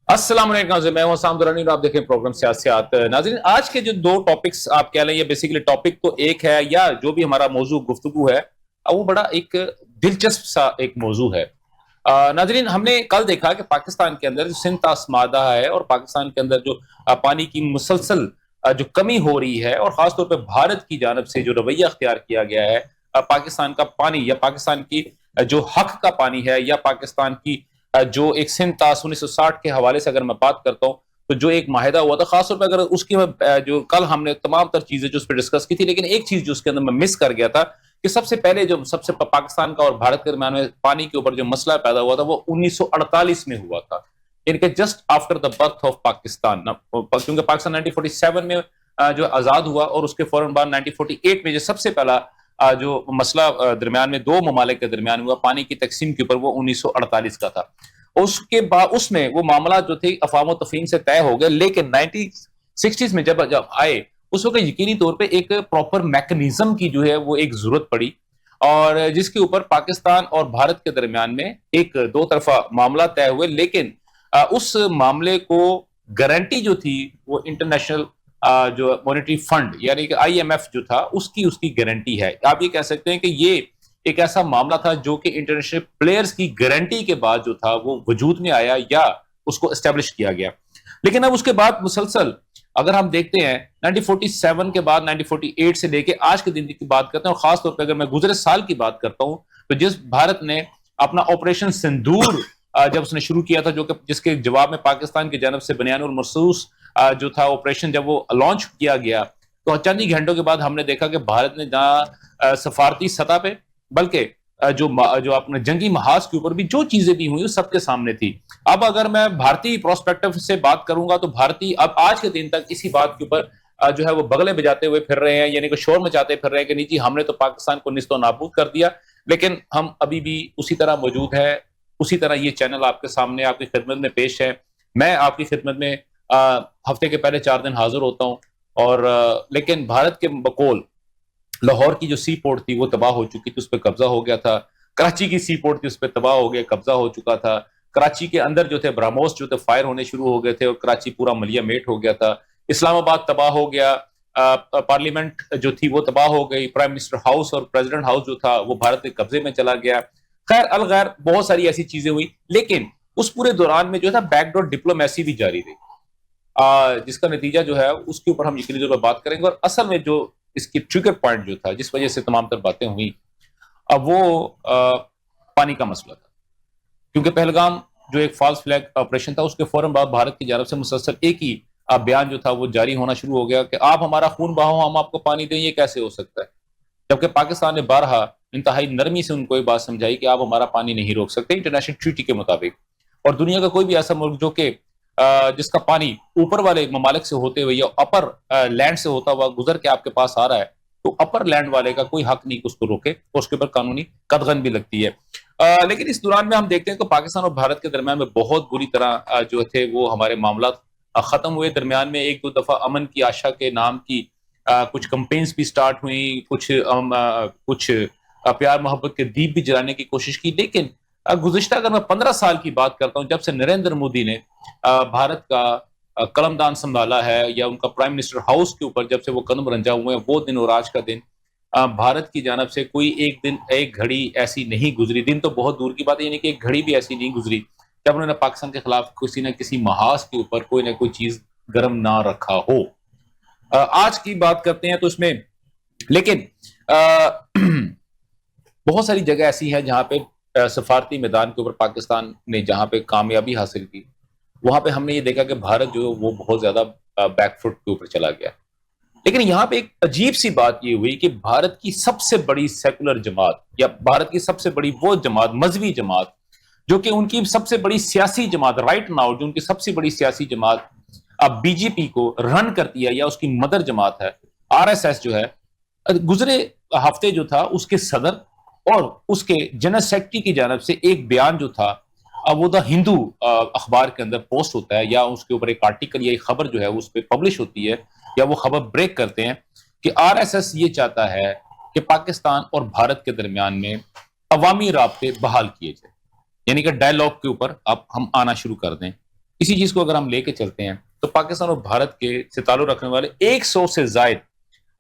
السلام علیکم ناظرین، میں ہوں حسام درانی اور آپ دیکھیں پروگرام سیاست۔ ناظرین، آج کے جو دو ٹاپکس آپ کہہ لیں، یہ بیسیکلی ٹاپک تو ایک ہے یا جو بھی ہمارا موضوع گفتگو ہے وہ بڑا ایک دلچسپ سا ایک موضوع ہے۔ ناظرین، ہم نے کل دیکھا کہ پاکستان کے اندر جو سندھ طاس مادہ ہے اور پاکستان کے اندر جو پانی کی مسلسل جو کمی ہو رہی ہے، اور خاص طور پہ بھارت کی جانب سے جو رویہ اختیار کیا گیا ہے پاکستان کا پانی یا پاکستان کی جو حق کا پانی ہے یا پاکستان کی جو ایک سندھ طاس 1960 کے حوالے سے اگر میں بات کرتا ہوں تو جو ایک معاہدہ ہوا تھا، خاص طور پہ اگر اس کی جو کل ہم نے تمام تر چیزیں جو اس پہ ڈسکس کی تھی، لیکن ایک چیز جو اس کے اندر میں مس کر گیا تھا کہ سب سے پہلے جو سب سے پاکستان کا اور بھارت کے درمیان میں پانی کے اوپر جو مسئلہ پیدا ہوا تھا وہ 1948 میں ہوا تھا، یعنی کہ just after the birth of Pakistan, کیونکہ پاکستان 1947 میں جو آزاد ہوا اور اس کے فوراً بعد 1948 میں جو سب سے پہلا جو مسئلہ درمیان میں دو ممالک کے درمیان ہوا پانی کی تقسیم کے اوپر، وہ 1948 کا تھا۔ اس کے بعد اس میں وہ معاملات جو تھے افہام و تفہیم سے طے ہو گئے، لیکن 1960 میں جب آئے اس وقت یقینی طور پہ ایک پراپر میکنزم کی جو ہے وہ ایک ضرورت پڑی، اور جس کے اوپر پاکستان اور بھارت کے درمیان میں ایک دو طرفہ معاملہ طے ہوئے، لیکن اس معاملے کو گارنٹی جو تھی وہ انٹرنیشنل جو مانیٹری فنڈ یعنی کہ آئی ایم ایف جو تھا اس کی گارنٹی ہے۔ آپ یہ کہہ سکتے ہیں کہ یہ ایک ایسا معاملہ تھا جو کہ انٹرنیشنل پلیئرز کی گارنٹی کے بعد جو تھا وہ وجود میں آیا یا اس کو اسٹیبلش کیا گیا۔ لیکن اب اس کے بعد مسلسل اگر ہم دیکھتے ہیں 1947 کے بعد 1948 سے لے کے آج کے دن کی بات کرتے ہیں، اور خاص طور پہ اگر میں گزرے سال کی بات کرتا ہوں تو جس بھارت نے اپنا آپریشن سندور جب اس نے شروع کیا تھا، جو کہ جس کے جواب میں پاکستان کی جانب سے بنیان المرصوص جو تھا آپریشن جب وہ لانچ کیا گیا تو چند ہی گھنٹوں کے بعد ہم نے دیکھا کہ بھارت نے جہاں سفارتی سطح پہ بلکہ جو اپنے جنگی محاذ کے اوپر بھی جو چیزیں بھی ہوئی سب کے سامنے تھی۔ اب اگر میں بھارتی پروسپیکٹو سے بات کروں گا تو بھارتی اب آج کے دن تک اسی بات کے اوپر جو ہے وہ بغلے بجاتے ہوئے پھر رہے ہیں، یعنی کہ شور مچاتے پھر رہے ہیں کہ نہیں جی ہم نے تو پاکستان کو نیست و نابود کر دیا، لیکن ہم ابھی بھی اسی طرح موجود ہے، اسی طرح یہ چینل آپ کے سامنے آپ کی خدمت میں پیش ہے۔ میں آپ کی خدمت میں ہفتے کے پہلے 4 دن حاضر ہوتا ہوں، اور لیکن بھارت کے بقول لاہور کی جو سی پورٹ تھی وہ تباہ ہو چکی تھی، اس پہ قبضہ ہو گیا تھا۔ کراچی کی سی پورٹ تھی اس پہ تباہ ہو گیا، قبضہ ہو چکا تھا۔ کراچی کے اندر جو تھے براموس جو تھے فائر ہونے شروع ہو گئے تھے اور کراچی پورا ملیا میٹ ہو گیا تھا۔ اسلام آباد تباہ ہو گیا، پارلیمنٹ جو تھی وہ تباہ ہو گئی، پرائم منسٹر ہاؤس اور پریزیڈنٹ ہاؤس جو تھا وہ بھارت کے قبضے میں چلا گیا۔ خیر الغیر بہت ساری ایسی چیزیں ہوئی، لیکن اس پورے دوران میں جو تھا بیک ڈور ڈپلومیسی بھی جاری رہی، جس کا نتیجہ جو ہے اس کے اوپر ہم یقینی طور پر بات کریں گے۔ اور اصل میں جو اس کی ٹریگر پوائنٹ جو تھا جس وجہ سے تمام تر باتیں ہوئی اب وہ پانی کا مسئلہ تھا، کیونکہ پہلگام جو ایک فالس فلیگ آپریشن تھا اس کے فوراً بعد بھارت کی جانب سے مسلسل ایک ہی بیان جو تھا وہ جاری ہونا شروع ہو گیا کہ آپ ہمارا خون بہاؤ ہم آپ کو پانی دیں، یہ کیسے ہو سکتا ہے؟ جبکہ پاکستان نے بارہا انتہائی نرمی سے ان کو یہ بات سمجھائی کہ آپ ہمارا پانی نہیں روک سکتے انٹرنیشنل ٹریٹی کے مطابق، اور دنیا کا کوئی بھی ایسا ملک جو کہ جس کا پانی اوپر والے ممالک سے ہوتے ہوئے یا اپر لینڈ سے ہوتا ہوا گزر کے آپ کے پاس آ رہا ہے تو اپر لینڈ والے کا کوئی حق نہیں کہ اس کو روکے، اور اس کے اوپر قانونی قدغن بھی لگتی ہے۔ لیکن اس دوران میں ہم دیکھتے ہیں کہ پاکستان اور بھارت کے درمیان میں بہت بری طرح جو تھے وہ ہمارے معاملات ختم ہوئے۔ درمیان میں ایک دو دفعہ امن کی آشا کے نام کی کچھ کمپینز بھی سٹارٹ ہوئیں، کچھ پیار محبت کے دیپ بھی جلانے کی کوشش کی، لیکن گزشتہ اگر میں 15 سال کی بات کرتا ہوں جب سے نریندر مودی نے بھارت کا قلم دان سنبھالا ہے یا ان کا پرائم منسٹر ہاؤس کے اوپر جب سے وہ قدم رنجا ہوئے ہیں، وہ دن اور آج کا دن بھارت کی جانب سے کوئی ایک دن ایک گھڑی ایسی نہیں گزری، دن تو بہت دور کی بات ہے، یعنی کہ ایک گھڑی بھی ایسی نہیں گزری جب انہوں نے پاکستان کے خلاف کسی نہ کسی محاذ کے اوپر کوئی نہ کوئی چیز گرم نہ رکھا ہو۔ آج کی بات کرتے ہیں تو اس میں لیکن بہت ساری جگہ ایسی ہیں جہاں پہ سفارتی میدان کے اوپر پاکستان نے جہاں پہ کامیابی حاصل کی، وہاں پہ ہم نے یہ دیکھا کہ بھارت جو وہ بہت زیادہ بیک فٹ کے اوپر چلا گیا۔ لیکن یہاں پہ ایک عجیب سی بات یہ ہوئی کہ بھارت کی سب سے بڑی سیکولر جماعت یا بھارت کی سب سے بڑی وہ جماعت مذہبی جماعت جو کہ ان کی سب سے بڑی سیاسی جماعت رائٹ ناؤ جو ان کی سب سے بڑی سیاسی جماعت اب بی جے پی کو رن کرتی ہے یا اس کی مدر جماعت ہے آر ایس ایس جو ہے، گزرے ہفتے جو تھا اس کے صدر اور اس کے جنرل سیکرٹری کی جانب سے ایک بیان جو تھا وہ دا ہندو اخبار کے اندر پوسٹ ہوتا ہے یا اس کے اوپر ایک آرٹیکل یا ایک خبر جو ہے اس پہ پبلش ہوتی ہے یا وہ خبر بریک کرتے ہیں کہ آر ایس ایس یہ چاہتا ہے کہ پاکستان اور بھارت کے درمیان میں عوامی رابطے بحال کیے جائیں، یعنی کہ ڈائیلاگ کے اوپر اب ہم آنا شروع کر دیں۔ اسی چیز کو اگر ہم لے کے چلتے ہیں تو پاکستان اور بھارت کے سے تعلق رکھنے والے 100 سے زائد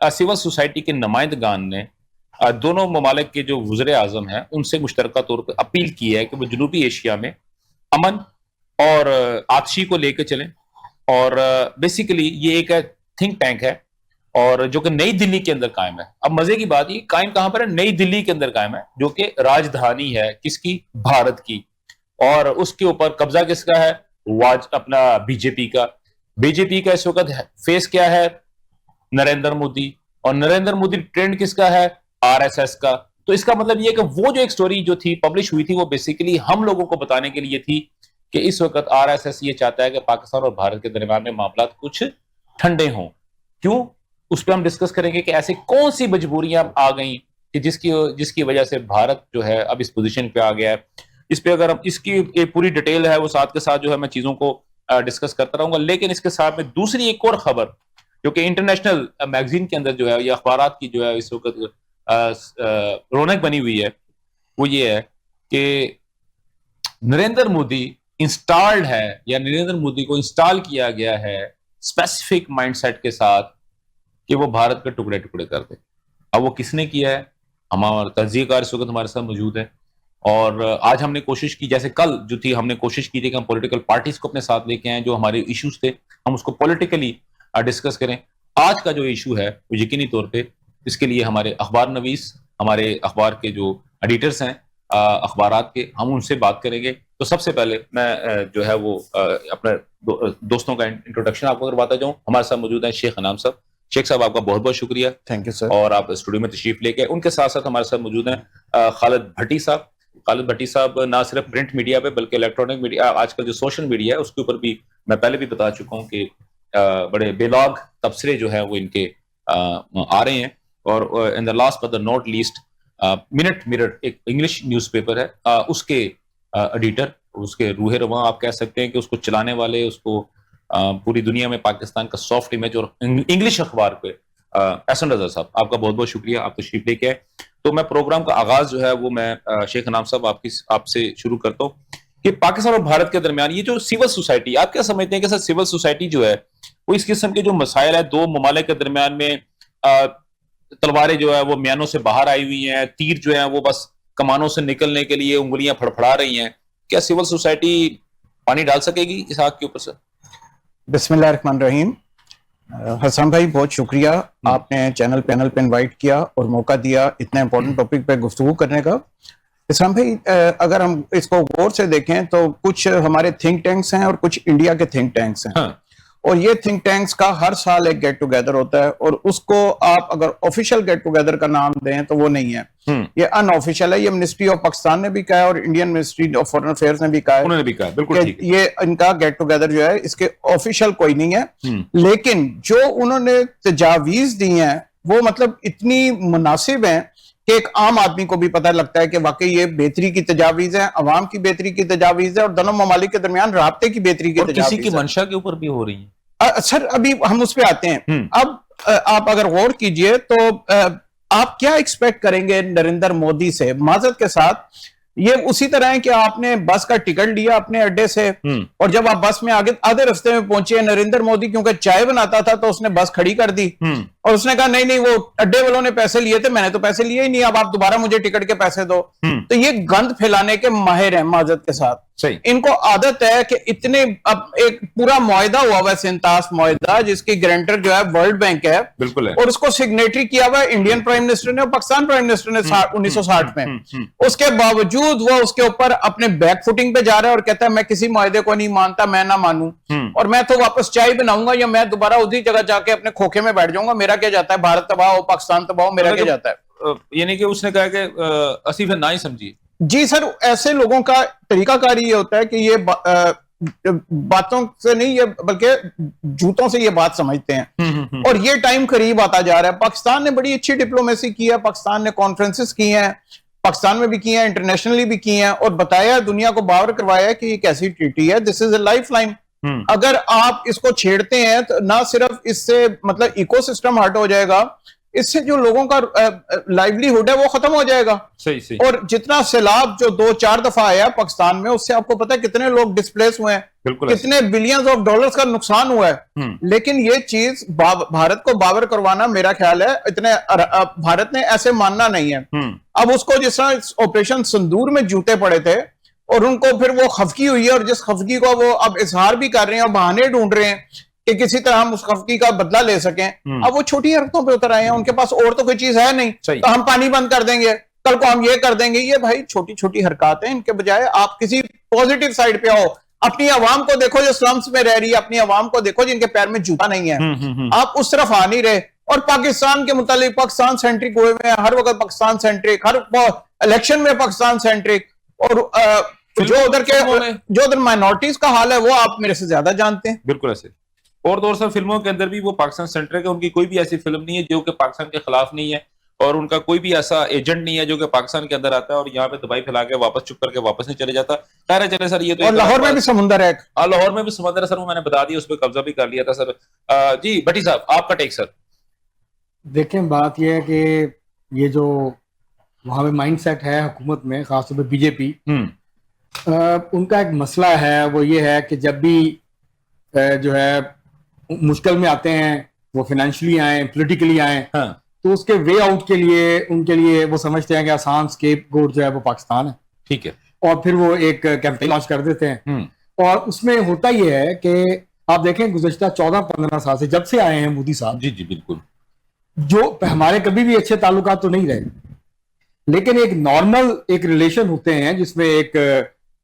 سول سوسائٹی کے نمائندگان نے دونوں ممالک کے جو وزیر اعظم ہیں ان سے مشترکہ طور پر اپیل کی ہے کہ وہ جنوبی ایشیا میں امن اور آتشی کو لے کے چلیں. اور بیسیکلی یہ ایک تھنک ٹینک ہے اور جو کہ نئی دلی کے اندر قائم ہے. اب مزے کی بات یہ قائم کہاں پر ہے؟ نئی دلی کے اندر قائم ہے, جو کہ راجدھانی ہے کس کی؟ بھارت کی. اور اس کے اوپر قبضہ کس کا ہے؟ اپنا بی جے پی کا. بی جے پی کا اس وقت فیس کیا ہے؟ نریندر مودی. اور نریندر مودی ٹرینڈ کس کا ہے؟ آر ایس ایس کا. تو اس کا مطلب یہ کہ وہ جو ایک سٹوری جو تھی پبلش ہوئی تھی وہ بیسیکلی ہم لوگوں کو بتانے کے لیے تھی کہ اس وقت آر ایس ایس یہ چاہتا ہے کہ پاکستان اور بھارت کے درمیان میں معاملات کچھ ٹھنڈے ہوں. کیوں؟ اس پہ ہم ڈسکس کریں گے کہ ایسی کون سی مجبوریاں آ گئیں کہ جس کی وجہ سے بھارت جو ہے اب اس پوزیشن پہ آ گیا ہے. اس پہ اگر اس کی ایک پوری ڈیٹیل ہے وہ ساتھ کے ساتھ جو ہے میں چیزوں کو ڈسکس کرتا رہوں گا. لیکن اس کے ساتھ میں دوسری ایک اور خبر جو کہ انٹرنیشنل میگزین کے اندر جو ہے یا اخبارات کی جو ہے اس وقت رونق بنی ہوئی ہے وہ یہ ہے کہ نریندر مودی انسٹالڈ ہے یا نریندر مودی کو انسٹال کیا گیا ہے اسپیسیفک مائنڈ سیٹ کے ساتھ کہ وہ بھارت کے ٹکڑے ٹکڑے کر دے. اب وہ کس نے کیا ہے؟ ہمارا تجزیہ کار اس وقت ہمارے ساتھ موجود ہے. اور آج ہم نے کوشش کی, جیسے کل جو تھی ہم نے کوشش کی تھی کہ ہم پولیٹیکل پارٹیز کو اپنے ساتھ لے کے آئیں, جو ہمارے ایشوز تھے ہم اس کو پولیٹیکلی ڈسکس کریں. آج کا جو ایشو ہے وہ یقینی طور پہ اس کے لیے ہمارے اخبار نویس, ہمارے اخبار کے جو ایڈیٹرز ہیں اخبارات کے, ہم ان سے بات کریں گے. تو سب سے پہلے میں جو ہے وہ اپنے دوستوں کا انٹروڈکشن آپ کو کرواتا جاؤں. ہمارے ساتھ موجود ہیں شیخ انعام صاحب. شیخ صاحب آپ کا بہت بہت شکریہ, تھینک یو سر. اور آپ اسٹوڈیو میں تشریف لے کے. ان کے ساتھ ساتھ ہمارے ساتھ موجود ہیں خالد بھٹی صاحب. خالد بھٹی صاحب نہ صرف پرنٹ میڈیا پہ بلکہ الیکٹرانک میڈیا, آج کل جو سوشل میڈیا ہے اس کے اوپر بھی میں پہلے بھی بتا چکا ہوں کہ بڑے بیلاگ تبصرے جو ہیں وہ ان کے آ رہے ہیں. اور and the last but the not least Mint Mirror ایک انگلش نیوز پیپر ہے, اس کے ایڈیٹر, اس کے روح رواں آپ کہہ سکتے ہیں کہ اس کو چلانے والے, اس کو پوری دنیا میں پاکستان کا سافٹ امیج اور انگلش اخبار پہ احسن رضا صاحب, آپ کا بہت بہت شکریہ, آپ تشریف لے کے آئے. تو میں پروگرام کا آغاز جو ہے وہ میں شیخ انعام صاحب آپ سے شروع کرتا ہوں کہ پاکستان اور بھارت کے درمیان یہ جو سول سوسائٹی, آپ کیا سمجھتے ہیں کہ سر سول سوسائٹی جو ہے وہ اس قسم کے جو مسائل ہے دو ممالک کے درمیان میں, تلواریں جو ہے وہ میانوں سے باہر آئی ہوئی ہیں, تیر جو ہیں وہ بس کمانوں سے نکلنے کے لیے انگلیاں پھڑپھڑا رہی ہیں, کیا سول سوسائٹی پانی ڈال سکے گی اس آگ کے اوپر سر؟ بسم اللہ الرحمن الرحیم. حسن بھائی بہت شکریہ, آپ نے چینل پینل پہ انوائٹ کیا اور موقع دیا اتنا امپورٹنٹ ٹاپک پہ گفتگو کرنے کا. اسلام بھائی اگر ہم اس کو غور سے دیکھیں تو کچھ ہمارے تھنک ٹینکس ہیں اور کچھ انڈیا کے تھنک ٹینکس ہیں, اور یہ تھنک ٹینکس کا ہر سال ایک گیٹ ٹوگیدر ہوتا ہے, اور اس کو آپ اگر آفیشیل گیٹ ٹوگیدر کا نام دیں تو وہ نہیں ہے, یہ ان آفیشیل ہے. یہ منسٹری آف پاکستان نے بھی کہا ہے اور Indian ministry of foreign affairs نے بھی کہا ہے, انہوں نے بھی کہا بالکل یہ ان کا گیٹ ٹوگیدر جو ہے اس کے آفیشیل کوئی نہیں ہے. لیکن جو انہوں نے تجاویز دی ہیں وہ مطلب اتنی مناسب ہیں کہ ایک عام آدمی کو بھی پتہ لگتا ہے کہ واقعی یہ بہتری کی تجاویز ہیں, عوام کی بہتری کی تجاویز ہے, اور دونوں ممالک کے درمیان رابطے کی بہتری کی تجاویز ہے. کسی کی منشا کے اوپر بھی ہو رہی ہیں سر, ابھی ہم اس پہ آتے ہیں. اب آپ اگر غور کیجئے تو آپ کیا ایکسپیکٹ کریں گے نریندر مودی سے؟ معذرت کے ساتھ یہ اسی طرح ہے کہ آپ نے بس کا ٹکٹ لیا اپنے اڈے سے, اور جب آپ بس میں آدھے رستے میں پہنچے, نریندر مودی کیونکہ چائے بناتا تھا تو اس نے بس کھڑی کر دی اور اس نے کہا نہیں وہ اڈے والوں نے پیسے لیے تھے, میں نے تو پیسے لیے ہی نہیں, اب آپ دوبارہ مجھے ٹکٹ کے پیسے دو. تو یہ گند پھیلانے کے ماہر ہیں معذرت کے ساتھ. ان کو عادت ہے کہ اتنے, اب ایک پورا معاہدہ ہوا ہوا ہے سینتاس معاہدہ جس کی گارنٹر جو ہے ورلڈ بینک ہے, بالکل, اور اس کو سگنیٹری کیا ہوا ہے انڈین پرائم منسٹر نے اور پاکستان پرائم منسٹر نے 1960 میں. اس کے باوجود وہ اس کے اوپر اپنے بیک فوٹنگ پہ جا رہا ہے اور کہتا ہے میں کسی معاہدے کو نہیں مانتا, میں نہ مانوں, اور میں تو واپس چائے بناؤں گا یا میں دوبارہ اسی جگہ جا کے اپنے کھوکھے میں بیٹھ جاؤں گا, میرا کیا جاتا ہے, بھارت تباہ ہو پاکستان تباہ ہو, میرا کیا جاتا ہے. یعنی کہ اس نے کہا کہ اسی پھر نہ ہی سمجھیے. جی سر, ایسے لوگوں کا طریقہ کار یہ ہوتا ہے کہ یہ باتوں سے نہیں یہ بلکہ جوتوں سے یہ بات سمجھتے ہیں, اور یہ ٹائم قریب آتا جا رہا ہے. پاکستان نے بڑی اچھی ڈپلومیسی کی ہے, پاکستان نے کانفرنسز کی ہیں, پاکستان میں بھی کی ہیں, انٹرنیشنلی بھی کی ہیں, اور بتایا دنیا کو باور کروایا کہ یہ کیسی ٹریٹی ہے, دس از اے لائف لائن. اگر آپ اس کو چھیڑتے ہیں تو نہ صرف اس سے مطلب ایکو سسٹم ہرٹ ہو جائے گا, اس سے جو لوگوں کا لائیولیہڈ ہے وہ ختم ہو جائے گا. صحیح. اور جتنا سیلاب جو 2-4 دفعہ آیا پاکستان میں, اس سے آپ کو پتا ہے کتنے لوگ ڈسپلیس ہوئے ہیں, کتنے بلینز آف ڈالرز کا نقصان ہوا ہے. لیکن یہ چیز بھارت کو باور کروانا, میرا خیال ہے اتنے بھارت نے ایسے ماننا نہیں ہے. اب اس کو جس طرح آپریشن سندور میں جوتے پڑے تھے اور ان کو پھر وہ خفگی ہوئی ہے, اور جس خفگی کو وہ اب اظہار بھی کر رہے ہیں اور بہانے ڈھونڈ رہے ہیں کہ کسی طرح ہم اس خفگی کا بدلہ لے سکیں. اب وہ چھوٹی حرکتوں پہ اتر آئے ہیں, ان کے پاس اور تو کوئی چیز ہے نہیں, تو ہم پانی بند کر دیں گے, کل کو ہم یہ کر دیں گے. یہ بھائی چھوٹی چھوٹی حرکات ہیں, ان کے بجائے آپ کسی پوزیٹو سائڈ پہ آؤ. اپنی عوام کو دیکھو جو سلمز میں رہ رہی ہے, اپنی عوام کو دیکھو جن کے پیر میں جوتا نہیں ہے. آپ اس طرف آ نہیں رہے, اور پاکستان کے متعلق پاکستان سینٹرک ہوئے ہوئے ہیں, ہر وقت پاکستان سینٹرک, ہر الیکشن میں پاکستان سینٹرک. اور جو ادھر مائنورٹیز کا حال ہے وہ آپ میرے سے زیادہ جانتے ہیں. بالکل ایسے. اور دور سر فلموں کے اندر بھی وہ پاکستان سینٹرک ہے, ان کی کوئی بھی ایسی فلم نہیں ہے جو کہ پاکستان کے خلاف نہیں ہے, اور ان کا کوئی بھی ایسا ایجنٹ نہیں ہے جو کہ پاکستان کے اندر آتا ہے اور یہاں پہ دبائی پھیلا کے واپس چپ کر کے واپس نہیں چلے جاتا. خیر چلے سر, یہ تو لاہور میں بھی سمندر ہے, لاہور میں بھی سمندر ہے سر, وہ میں نے بتا دیا, اس پہ قبضہ بھی کر لیا تھا سر. جی بھٹی صاحب آپ کا ٹیک سر. دیکھیں بات یہ ہے کہ یہ جو وہاں پہ مائنڈ سیٹ ہے حکومت میں, خاص طور پہ بی جے پی, ان کا ایک مسئلہ ہے, وہ یہ ہے کہ جب بھی جو ہے مشکل میں آتے ہیں, وہ فائنینشلی آئیں, پولیٹیکلی آئیں, تو اس کے وے آؤٹ کے لیے ان کے لیے وہ سمجھتے ہیں کہ آسان اسکیپ گوٹ جو ہے وہ پاکستان ہے. ٹھیک ہے. اور پھر وہ ایک کیمپین لانچ کر دیتے ہیں. اور اس میں ہوتا یہ ہے کہ آپ دیکھیں گزشتہ 14-15 سال سے جب سے آئے ہیں مودی صاحب, جی بالکل, جو ہمارے کبھی بھی اچھے تعلقات تو نہیں رہے, لیکن ایک نارمل ایک ریلیشن ہوتے ہیں جس میں ایک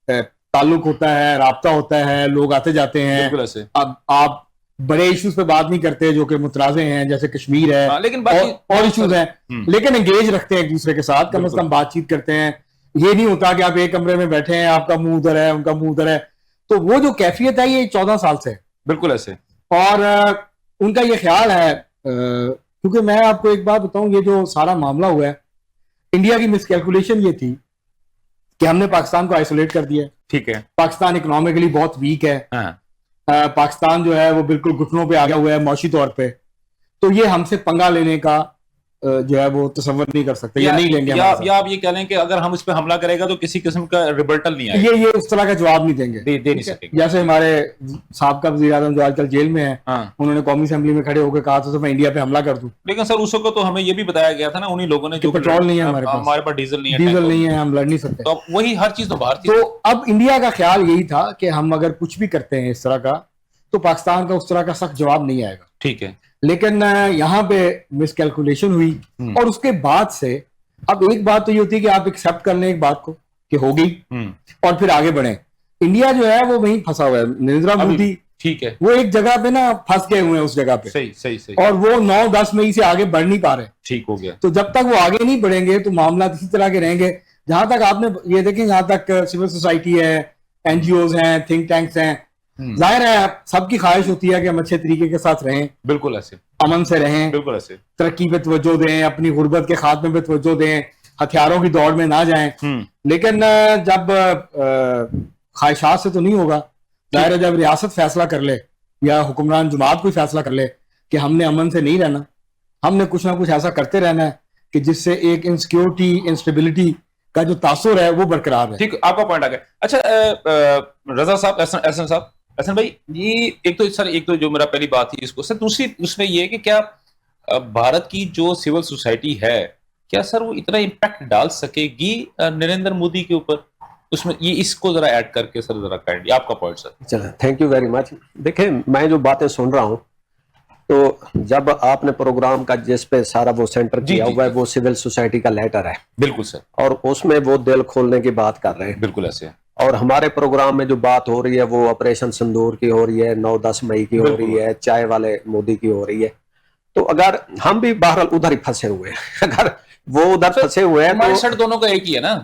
تعلق ہوتا ہے, رابطہ ہوتا ہے, لوگ آتے جاتے ہیں. اب آپ بڑے ایشوز پہ بات نہیں کرتے جو کہ متنازع ہیں, جیسے کشمیر ہے, لیکن اور ایشوز ہیں, لیکن انگیج رکھتے ہیں ایک دوسرے کے ساتھ, کم از کم بات چیت کرتے ہیں. یہ نہیں ہوتا کہ آپ ایک کمرے میں بیٹھے ہیں, آپ کا منہ ادھر ہے, ان کا منہ ادھر ہے. تو وہ جو کیفیت ہے یہ 14 سال سے بالکل ایسے. اور ان کا یہ خیال ہے, کیونکہ میں آپ کو ایک بات بتاؤں, یہ جو سارا معاملہ ہوا ہے, انڈیا کی مس کیلکولیشن یہ تھی کہ ہم نے پاکستان کو آئسولیٹ کر دیا. ٹھیک ہے. پاکستان اکنامکلی بہت ویک ہے, پاکستان جو ہے وہ بالکل گھٹنوں پہ آگیا ہوا ہے معاشی طور پہ, تو یہ ہم سے پنگا لینے کا جو ہے وہ تصور نہیں کر سکتے, یہ نہیں لیں گے. یا آپ یہ کہہ لیں کہ اگر ہم اس پہ حملہ کرے گا تو کسی قسم کا ریبلٹل نہیں آئے گا, یہ اس طرح کا جواب نہیں دیں گے, دے نہیں سکیں گے. جیسے ہمارے سابقہ وزیر اعظم جو آج کل جیل میں ہیں, انہوں نے قومی اسمبلی میں کھڑے ہو کے کہا تھا میں انڈیا پہ حملہ کر دوں. لیکن سر اس وقت تو ہمیں یہ بھی بتایا گیا تھا نا انہی لوگوں نے, جو پیٹرول نہیں ہے ہمارے پاس, ڈیزل نہیں ہے, ہم لڑ نہیں سکتے. تو وہی ہر چیز تو باہر تھی. تو اب انڈیا کا خیال یہی تھا کہ ہم اگر کچھ بھی کرتے ہیں اس طرح کا تو پاکستان کا اس طرح کا سخت جواب نہیں آئے گا. ٹھیک ہے. لیکن یہاں پہ مس کیلکولیشن ہوئی, اور اس کے بعد سے اب ایک بات تو یہ ہوتی ہے کہ آپ ایکسپٹ کر لیں ایک بات کو کہ ہو گئی, اور پھر آگے بڑھیں. انڈیا جو ہے وہ وہیں پھنسا ہوا ہے, نریندر مودی, ٹھیک ہے, وہ ایک جگہ پہ نا پھنس گئے ہوئے ہیں اس جگہ پہ. صحیح. اور وہ 9-10 مئی سے آگے بڑھ نہیں پا رہے. ٹھیک ہو گیا. تو جب تک وہ آگے نہیں بڑھیں گے تو معاملات اسی طرح کے رہیں گے. جہاں تک آپ نے یہ دیکھیں, جہاں تک سول سوسائٹی ہے, این جی اوز ہیں, تھنک ٹینکس ہیں, ظاہر ہے سب کی خواہش ہوتی ہے کہ ہم اچھے طریقے کے ساتھ رہیں, بالکل ایسے, امن سے رہیں, بالکل ایسے, ترقی پہ توجہ دیں, اپنی غربت کے خاتمے پہ توجہ دیں, ہتھیاروں کی دوڑ میں نہ جائیں. لیکن جب خواہشات سے تو نہیں ہوگا. ظاہر ہے جب ریاست فیصلہ کر لے یا حکمران جماعت کوئی فیصلہ کر لے کہ ہم نے امن سے نہیں رہنا, ہم نے کچھ نہ کچھ ایسا کرتے رہنا ہے کہ جس سے ایک انسیکیورٹی, انسٹیبلٹی کا جو تاثر ہے وہ برقرار ہے. ٹھیک, آپ کا پوائنٹ آ گیا. اچھا رضا صاحب, احسن صاحب, احسن بھائی, یہ ایک تو جو میرا پہلی بات تھی اس کو سر, دوسری اس میں یہ کہ کیا بھارت کی جو سول سوسائٹی ہے, کیا سر وہ اتنا امپیکٹ ڈال سکے گی نریندر مودی کے اوپر؟ اس میں یہ اس کو ذرا ایڈ کر کے سر ذرا کائنڈلی آپ کا پوائنٹ سر. چلیں, تھینک یو ویری مچ. دیکھیں میں جو باتیں سن رہا ہوں, تو جب آپ نے پروگرام کا جس پہ سارا وہ سینٹر کیا ہوا ہے وہ سول سوسائٹی کا لیٹر ہے. بالکل سر. اور اس میں وہ دل کھولنے کی بات کر رہے ہیں. بالکل ایسے. اور ہمارے پروگرام میں جو بات ہو رہی ہے وہ آپریشن سندور کی ہو رہی ہے, 9-10 مئی کی ہو رہی ہے, چائے والے مودی کی ہو رہی ہے. تو اگر ہم بھی بہرحال ادھر ہی پھنسے ہوئے ہیں, اگر وہ ادھر پھنسے ہوئے ہیں, مائنڈ سیٹ دونوں کا ایک ہی ہے نا.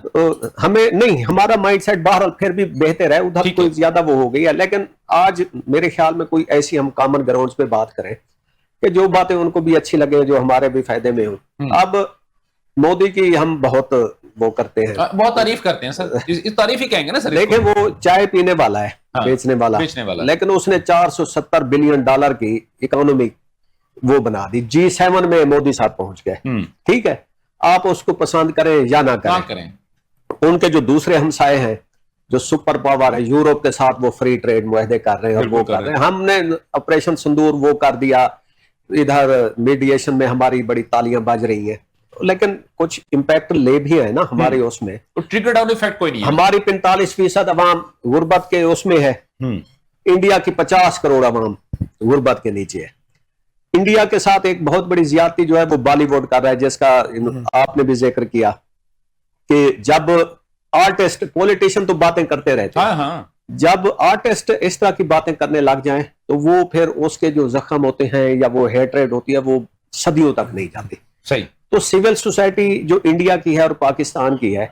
ہمیں نہیں, ہمارا مائنڈ سیٹ بہرحال پھر بھی بہتر ہے, ادھر کوئی زیادہ وہ ہو گئی ہے. لیکن آج میرے خیال میں کوئی ایسی ہم کامن گراؤنڈز پہ بات کریں کہ جو باتیں ان کو بھی اچھی لگے, جو ہمارے بھی فائدے میں ہوں. اب مودی کی ہم بہت وہ کرتے ہیں, بہت تعریف کرتے ہیں سر, اس تعریف ہی کہیں گے نا سر. دیکھیں وہ چائے پینے والا ہے, بیچنے والا, لیکن اس نے $470 بلین کی اکانومی وہ بنا دی, G7 میں مودی صاحب پہنچ گئے. ٹھیک ہے, آپ اس کو پسند کریں یا نہ کریں, ان کے جو دوسرے ہمسائے ہیں جو سپر پاور ہے یورپ کے ساتھ, وہ فری ٹریڈ معاہدے کر رہے ہیں اور وہ کر رہے ہیں. ہم نے آپریشن سندور وہ کر دیا, ادھر میڈیشن میں ہماری بڑی تالیاں بج رہی ہیں, لیکن کچھ امپیکٹ لے بھی ہے نا ہمارے اس میں. ٹریگر ڈاؤن ایفیکٹ کوئی نہیں ہے. ہماری 45% عوام غربت کے اس میں ہے, انڈیا کی 50 کروڑ عوام غربت کے نیچے ہے. انڈیا کے ساتھ ایک بہت بڑی زیادتی جو ہے وہ بالی ووڈ کر رہا ہے, جس کا آپ نے بھی ذکر کیا کہ جب آرٹسٹ, پولیٹیشین تو باتیں کرتے رہتے ہیں, جب آرٹسٹ اس طرح کی باتیں کرنے لگ جائیں تو وہ پھر اس کے جو زخم ہوتے ہیں یا وہ ہیٹریڈ ہوتی ہے وہ صدیوں تک نہیں جاتی. صحیح. تو سول سوسائٹی جو انڈیا کی ہے اور پاکستان کی ہے,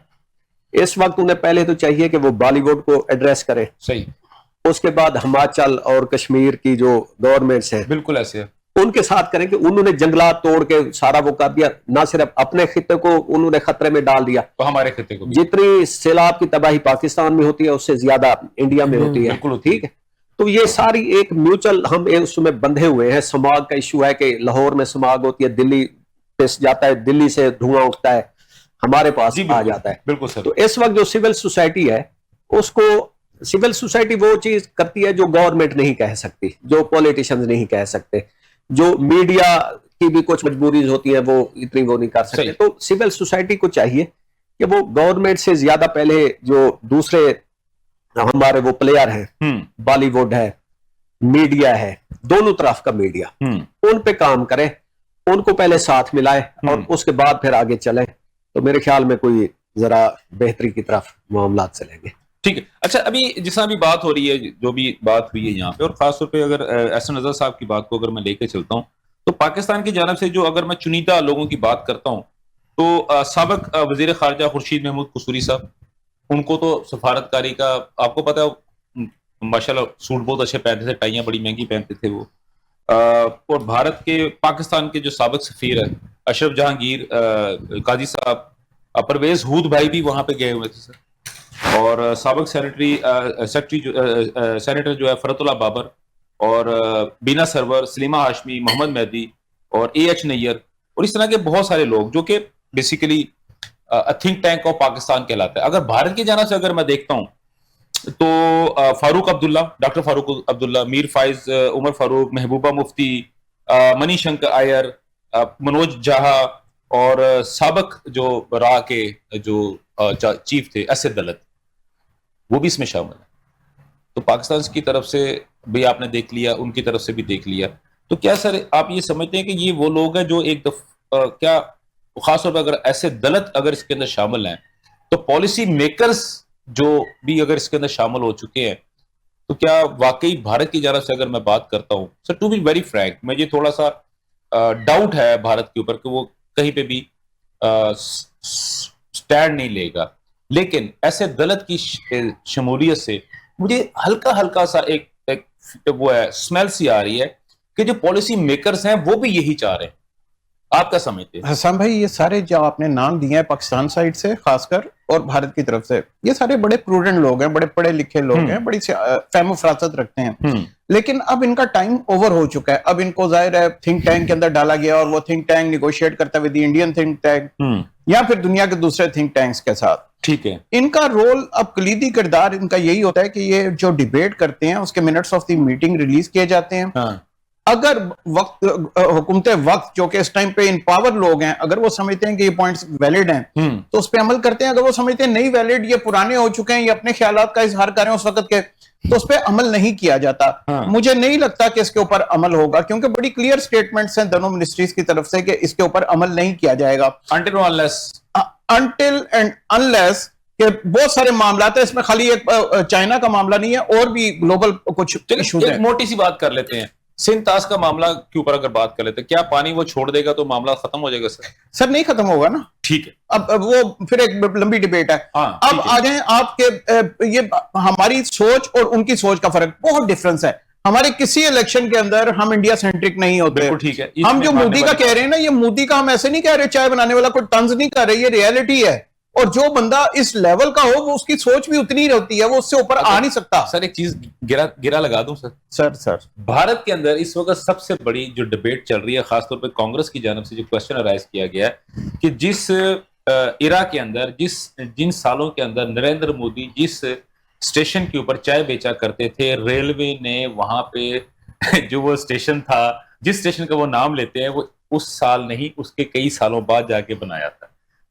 اس وقت انہیں پہلے تو چاہیے کہ وہ بالی ووڈ کو ایڈریس کرے. صحیح. اس کے بعد ہماچل اور کشمیر کی جو گورنمنٹس ہیں بالکل ایسے ان کے ساتھ کریں کہ انہوں نے جنگلات توڑ کے سارا وہ کر دیا, نہ صرف اپنے خطے کو انہوں نے خطرے میں ڈال دیا, تو ہمارے خطے کو جتنی سیلاب کی تباہی پاکستان میں ہوتی ہے اس سے زیادہ انڈیا میں ہوتی ہے. ٹھیک ہے, تو یہ ساری ایک میوچل ہم اس میں بندھے ہوئے ہیں. سماگ کا ایشو ہے کہ لاہور میں سماگ ہوتی ہے, دلی پس جاتا ہے, دلی سے دھواں اٹھتا ہے, ہمارے پاس آ جاتا ہے. بالکل سر. تو اس وقت جو سول سوسائٹی ہے, اس کو سول سوسائٹی وہ چیز کرتی ہے جو گورنمنٹ نہیں کہہ سکتی, جو پولیٹیشنز نہیں کہہ سکتے, جو میڈیا کی بھی کچھ مجبوریز ہوتی ہیں وہ اتنی وہ نہیں کر سکتے. تو سول سوسائٹی کو چاہیے کہ وہ گورنمنٹ سے زیادہ پہلے جو دوسرے ہمارے وہ پلیئر ہیں, بالی ووڈ ہے, میڈیا ہے, دونوں طرف کا میڈیا, ان پہ کام کرے, ان کو پہلے ساتھ ملائے اور اس کے بعد پھر آگے چلیں, تو میرے خیال میں کوئی ذرا بہتری کی طرف معاملات چلیں گے. ٹھیک ہے. اچھا, ابھی جس طرح بھی بات ہو رہی ہے, جو بھی بات ہوئی ہے یہاں پہ, اور خاص طور پہ اگر احسن نظر صاحب کی بات کو اگر میں لے کے چلتا ہوں, تو پاکستان کی جانب سے جو اگر میں چنیدہ لوگوں کی بات کرتا ہوں تو سابق وزیر خارجہ خورشید محمود قصوری صاحب, ان کو تو سفارتکاری کا آپ کو پتا ہے, ماشاءاللہ سوٹ بہت اچھے پہنتے تھے, ٹائیاں بڑی مہنگی پہنتے تھے وہ, اور بھارت کے پاکستان کے جو سابق سفیر ہے اشرف جہانگیر قاضی صاحب, پرویز ہود بھائی بھی وہاں پہ گئے ہوئے تھے سر, اور سابق سینیٹر جو ہے فرت اللہ بابر, اور بینا سرور, سلیمہ ہاشمی, محمد مہدی اور AH نیئر, اور اس طرح کے بہت سارے لوگ جو کہ basically think tank of Pakistan کہلاتا ہے. اگر بھارت کی جانب سے اگر میں دیکھتا ہوں تو فاروق عبداللہ, ڈاکٹر فاروق عبداللہ, میر فائز عمر فاروق, محبوبہ مفتی, منی شنکر آئر, منوج جہا, اور سابق جو را کے جو چیف تھے اسد دلت, وہ بھی اس میں شامل ہے. تو پاکستان کی طرف سے بھی آپ نے دیکھ لیا, ان کی طرف سے بھی دیکھ لیا. تو کیا سر آپ یہ سمجھتے ہیں کہ یہ وہ لوگ ہیں جو ایک دفعہ, کیا خاص طور پر اگر ایسے دلت اگر اس کے اندر شامل ہیں, تو پالیسی میکرز جو بھی اگر اس کے اندر شامل ہو چکے ہیں, تو کیا واقعی بھارت کی جانب سے اگر میں بات کرتا ہوں سر, ٹو بی ویری فرینک, مجھے تھوڑا سا ڈاؤٹ ہے بھارت کے اوپر کہ وہ کہیں پہ بھی سٹینڈ نہیں لے گا, لیکن ایسے دلت کی شمولیت سے مجھے ہلکا ہلکا سا ایک وہ ہے اسمیل سی آ رہی ہے کہ جو پالیسی میکرز ہیں وہ بھی یہی چاہ رہے ہیں. آپ کیا سمجھتے ہیں؟ حسام بھائی, یہ سارے جو آپ نے نام دیے ہیں پاکستان سائڈ سے خاص کر اور بھارت کی طرف سے, یہ سارے بڑے پروڈنٹ لوگ ہیں, بڑے پڑھے لکھے لوگ ہیں, بڑی فہم و فراست رکھتے ہیں, لیکن اب ان کا ٹائم اوور ہو چکا ہے. اب ان کو ظاہر ہے تھنک ٹینک کے اندر ڈالا گیا, اور وہ تھنک ٹینک نیگوشیٹ کرتا ہے ود انڈین تھنک ٹینک یا پھر دنیا کے دوسرے تھنک ٹینکس کے ساتھ. ٹھیک ہے, ان کا رول اب کلیدی کردار ان کا یہی ہوتا ہے کہ یہ جو ڈیبیٹ کرتے ہیں اس کے minutes of the meeting release کیے جاتے ہیں. اگر حکومت وقت جو کہ اس ٹائم پہ ان پاور لوگ ہیں, اگر وہ سمجھتے ہیں کہ یہ پوائنٹس ویلڈ ہیں تو اس پہ عمل کرتے ہیں. اگر وہ سمجھتے ہیں نہیں ویلڈ, یہ پرانے ہو چکے ہیں, یہ اپنے خیالات کا اظہار کریں اس وقت کے, تو اس پہ عمل نہیں کیا جاتا. مجھے نہیں لگتا کہ اس کے اوپر عمل ہوگا, کیونکہ بڑی کلیئر سٹیٹمنٹس ہیں دونوں منسٹریز کی طرف سے کہ اس کے اوپر عمل نہیں کیا جائے گا until and unless کہ بہت سارے معاملات ہیں اس میں, خالی ایک چائنا کا معاملہ نہیں ہے, اور بھی گلوبل کچھ ایشوز ہیں. موٹی سی بات کر لیتے ہیں, سندھ طاس کا معاملہ کے اوپر اگر بات کر لیتے ہیں, کیا پانی وہ چھوڑ دے گا تو معاملہ ختم ہو جائے گا؟ سر نہیں ختم ہوگا نا. ٹھیک ہے, اب وہ پھر ایک لمبی ڈیبیٹ ہے. اب آ جائیں آپ کے, یہ ہماری سوچ اور ان کی سوچ کا فرق, بہت ڈفرنس ہے. ہمارے کسی الیکشن کے اندر ہم انڈیا سینٹرک نہیں ہوتے. ٹھیک ہے, ہم جو مودی کا کہہ رہے ہیں نا, یہ مودی کا ہم ایسے نہیں کہہ رہے چائے بنانے والا کوئی طنز نہیں کر رہے, یہ ریئلٹی ہے. اور جو بندہ اس لیول کا ہو وہ اس کی سوچ بھی اتنی ہوتی ہے, وہ اس سے اوپر آ نہیں سکتا. سر ایک چیز گرا لگا دوں سر, بھارت کے اندر اس وقت سب سے بڑی جو ڈبیٹ چل رہی ہے, خاص طور پہ کانگریس کی جانب سے جو کوشچن رائز کیا گیا ہے کہ جس ایرا کے اندر, جن سالوں کے اندر نریندر مودی جس اسٹیشن کے اوپر چائے بیچا کرتے تھے, ریلوے نے وہاں پہ جو وہ اسٹیشن تھا, جس اسٹیشن کا وہ نام لیتے ہیں, وہ اس سال نہیں اس کے کئی سالوں بعد جا کے بنایا تھا.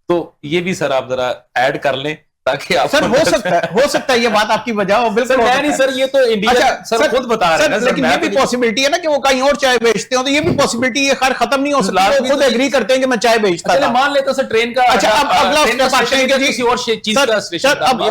تو یہ بھی سر آپ ذرا ایڈ کر لیں تاکہ آپ سر ہو سکتا ہے یہ بات آپ کی وجہ ہو. بالکل نہیں سر, یہ تو انڈیا سر خود بتا رہے ہیں, لیکن یہ بھی پاسبلٹی ہے نا کہ وہ کہیں اور چائے بیچتے ہوں, تو یہ بھی پاسبلٹی ہے, خیر ختم نہیں ہو سکتا. وہ خود ایگری کرتے ہیں کہ میں چائے بیچتا تھا. مان لیتا سر ٹرین کا. اچھا اب اگلا اسٹیپ آتے ہیں کہ کسی اور چیز کا اسٹیشن. اب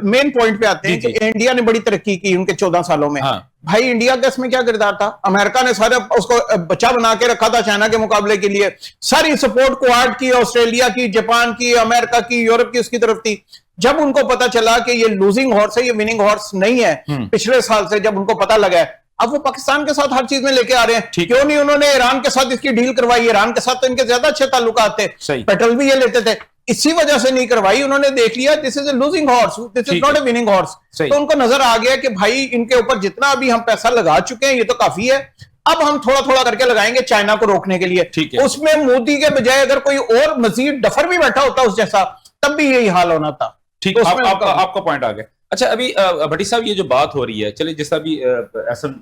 مین پوائنٹ پہ آتے ہیں کہ انڈیا نے بڑی ترقی کی ان کے 14 سالوں میں. بھائی انڈیا کا اس میں کیا کردار تھا؟ امریکہ نے سارا اس کو بچہ بنا کے رکھا تھا چائنا کے مقابلے کے لیے, ساری سپورٹ کوارڈ کی, آسٹریلیا کی, جاپان کی, امریکہ کی, یورپ کی اس کی طرف تھی. جب ان کو پتا چلا کہ یہ لوزنگ ہارس ہے, یہ وننگ ہارس نہیں ہے, پچھلے سال سے جب ان کو پتا لگا ہے, اب وہ پاکستان کے ساتھ ہر چیز میں لے کے آ رہے ہیں. کیوں نہیں انہوں نے ایران کے ساتھ اس کی ڈیل کروائی؟ ایران کے ساتھ تو ان کے زیادہ اچھے تعلقات تھے, پیٹرول بھی یہ لیتے تھے, اسی وجہ سے نہیں کروائی. انہوں نے دیکھ لیا this is a losing horse, this is not a winning horse. تو ان کو نظر آ گیا کہ بھائی ان کے اوپر جتنا ابھی ہم پیسہ لگا چکے ہیں یہ تو کافی ہے, اب ہم تھوڑا تھوڑا کر کے لگائیں گے چائنا کو روکنے کے لیے. اس میں مودی کے بجائے اگر کوئی اور مزید ڈفر بھی بیٹھا ہوتا اس جیسا, تب بھی یہی حال ہونا تھا. ٹھیک, آپ کا پوائنٹ آ گیا. اچھا ابھی بھٹی صاحب یہ جو بات ہو رہی ہے, چلے جیسا بھی احسن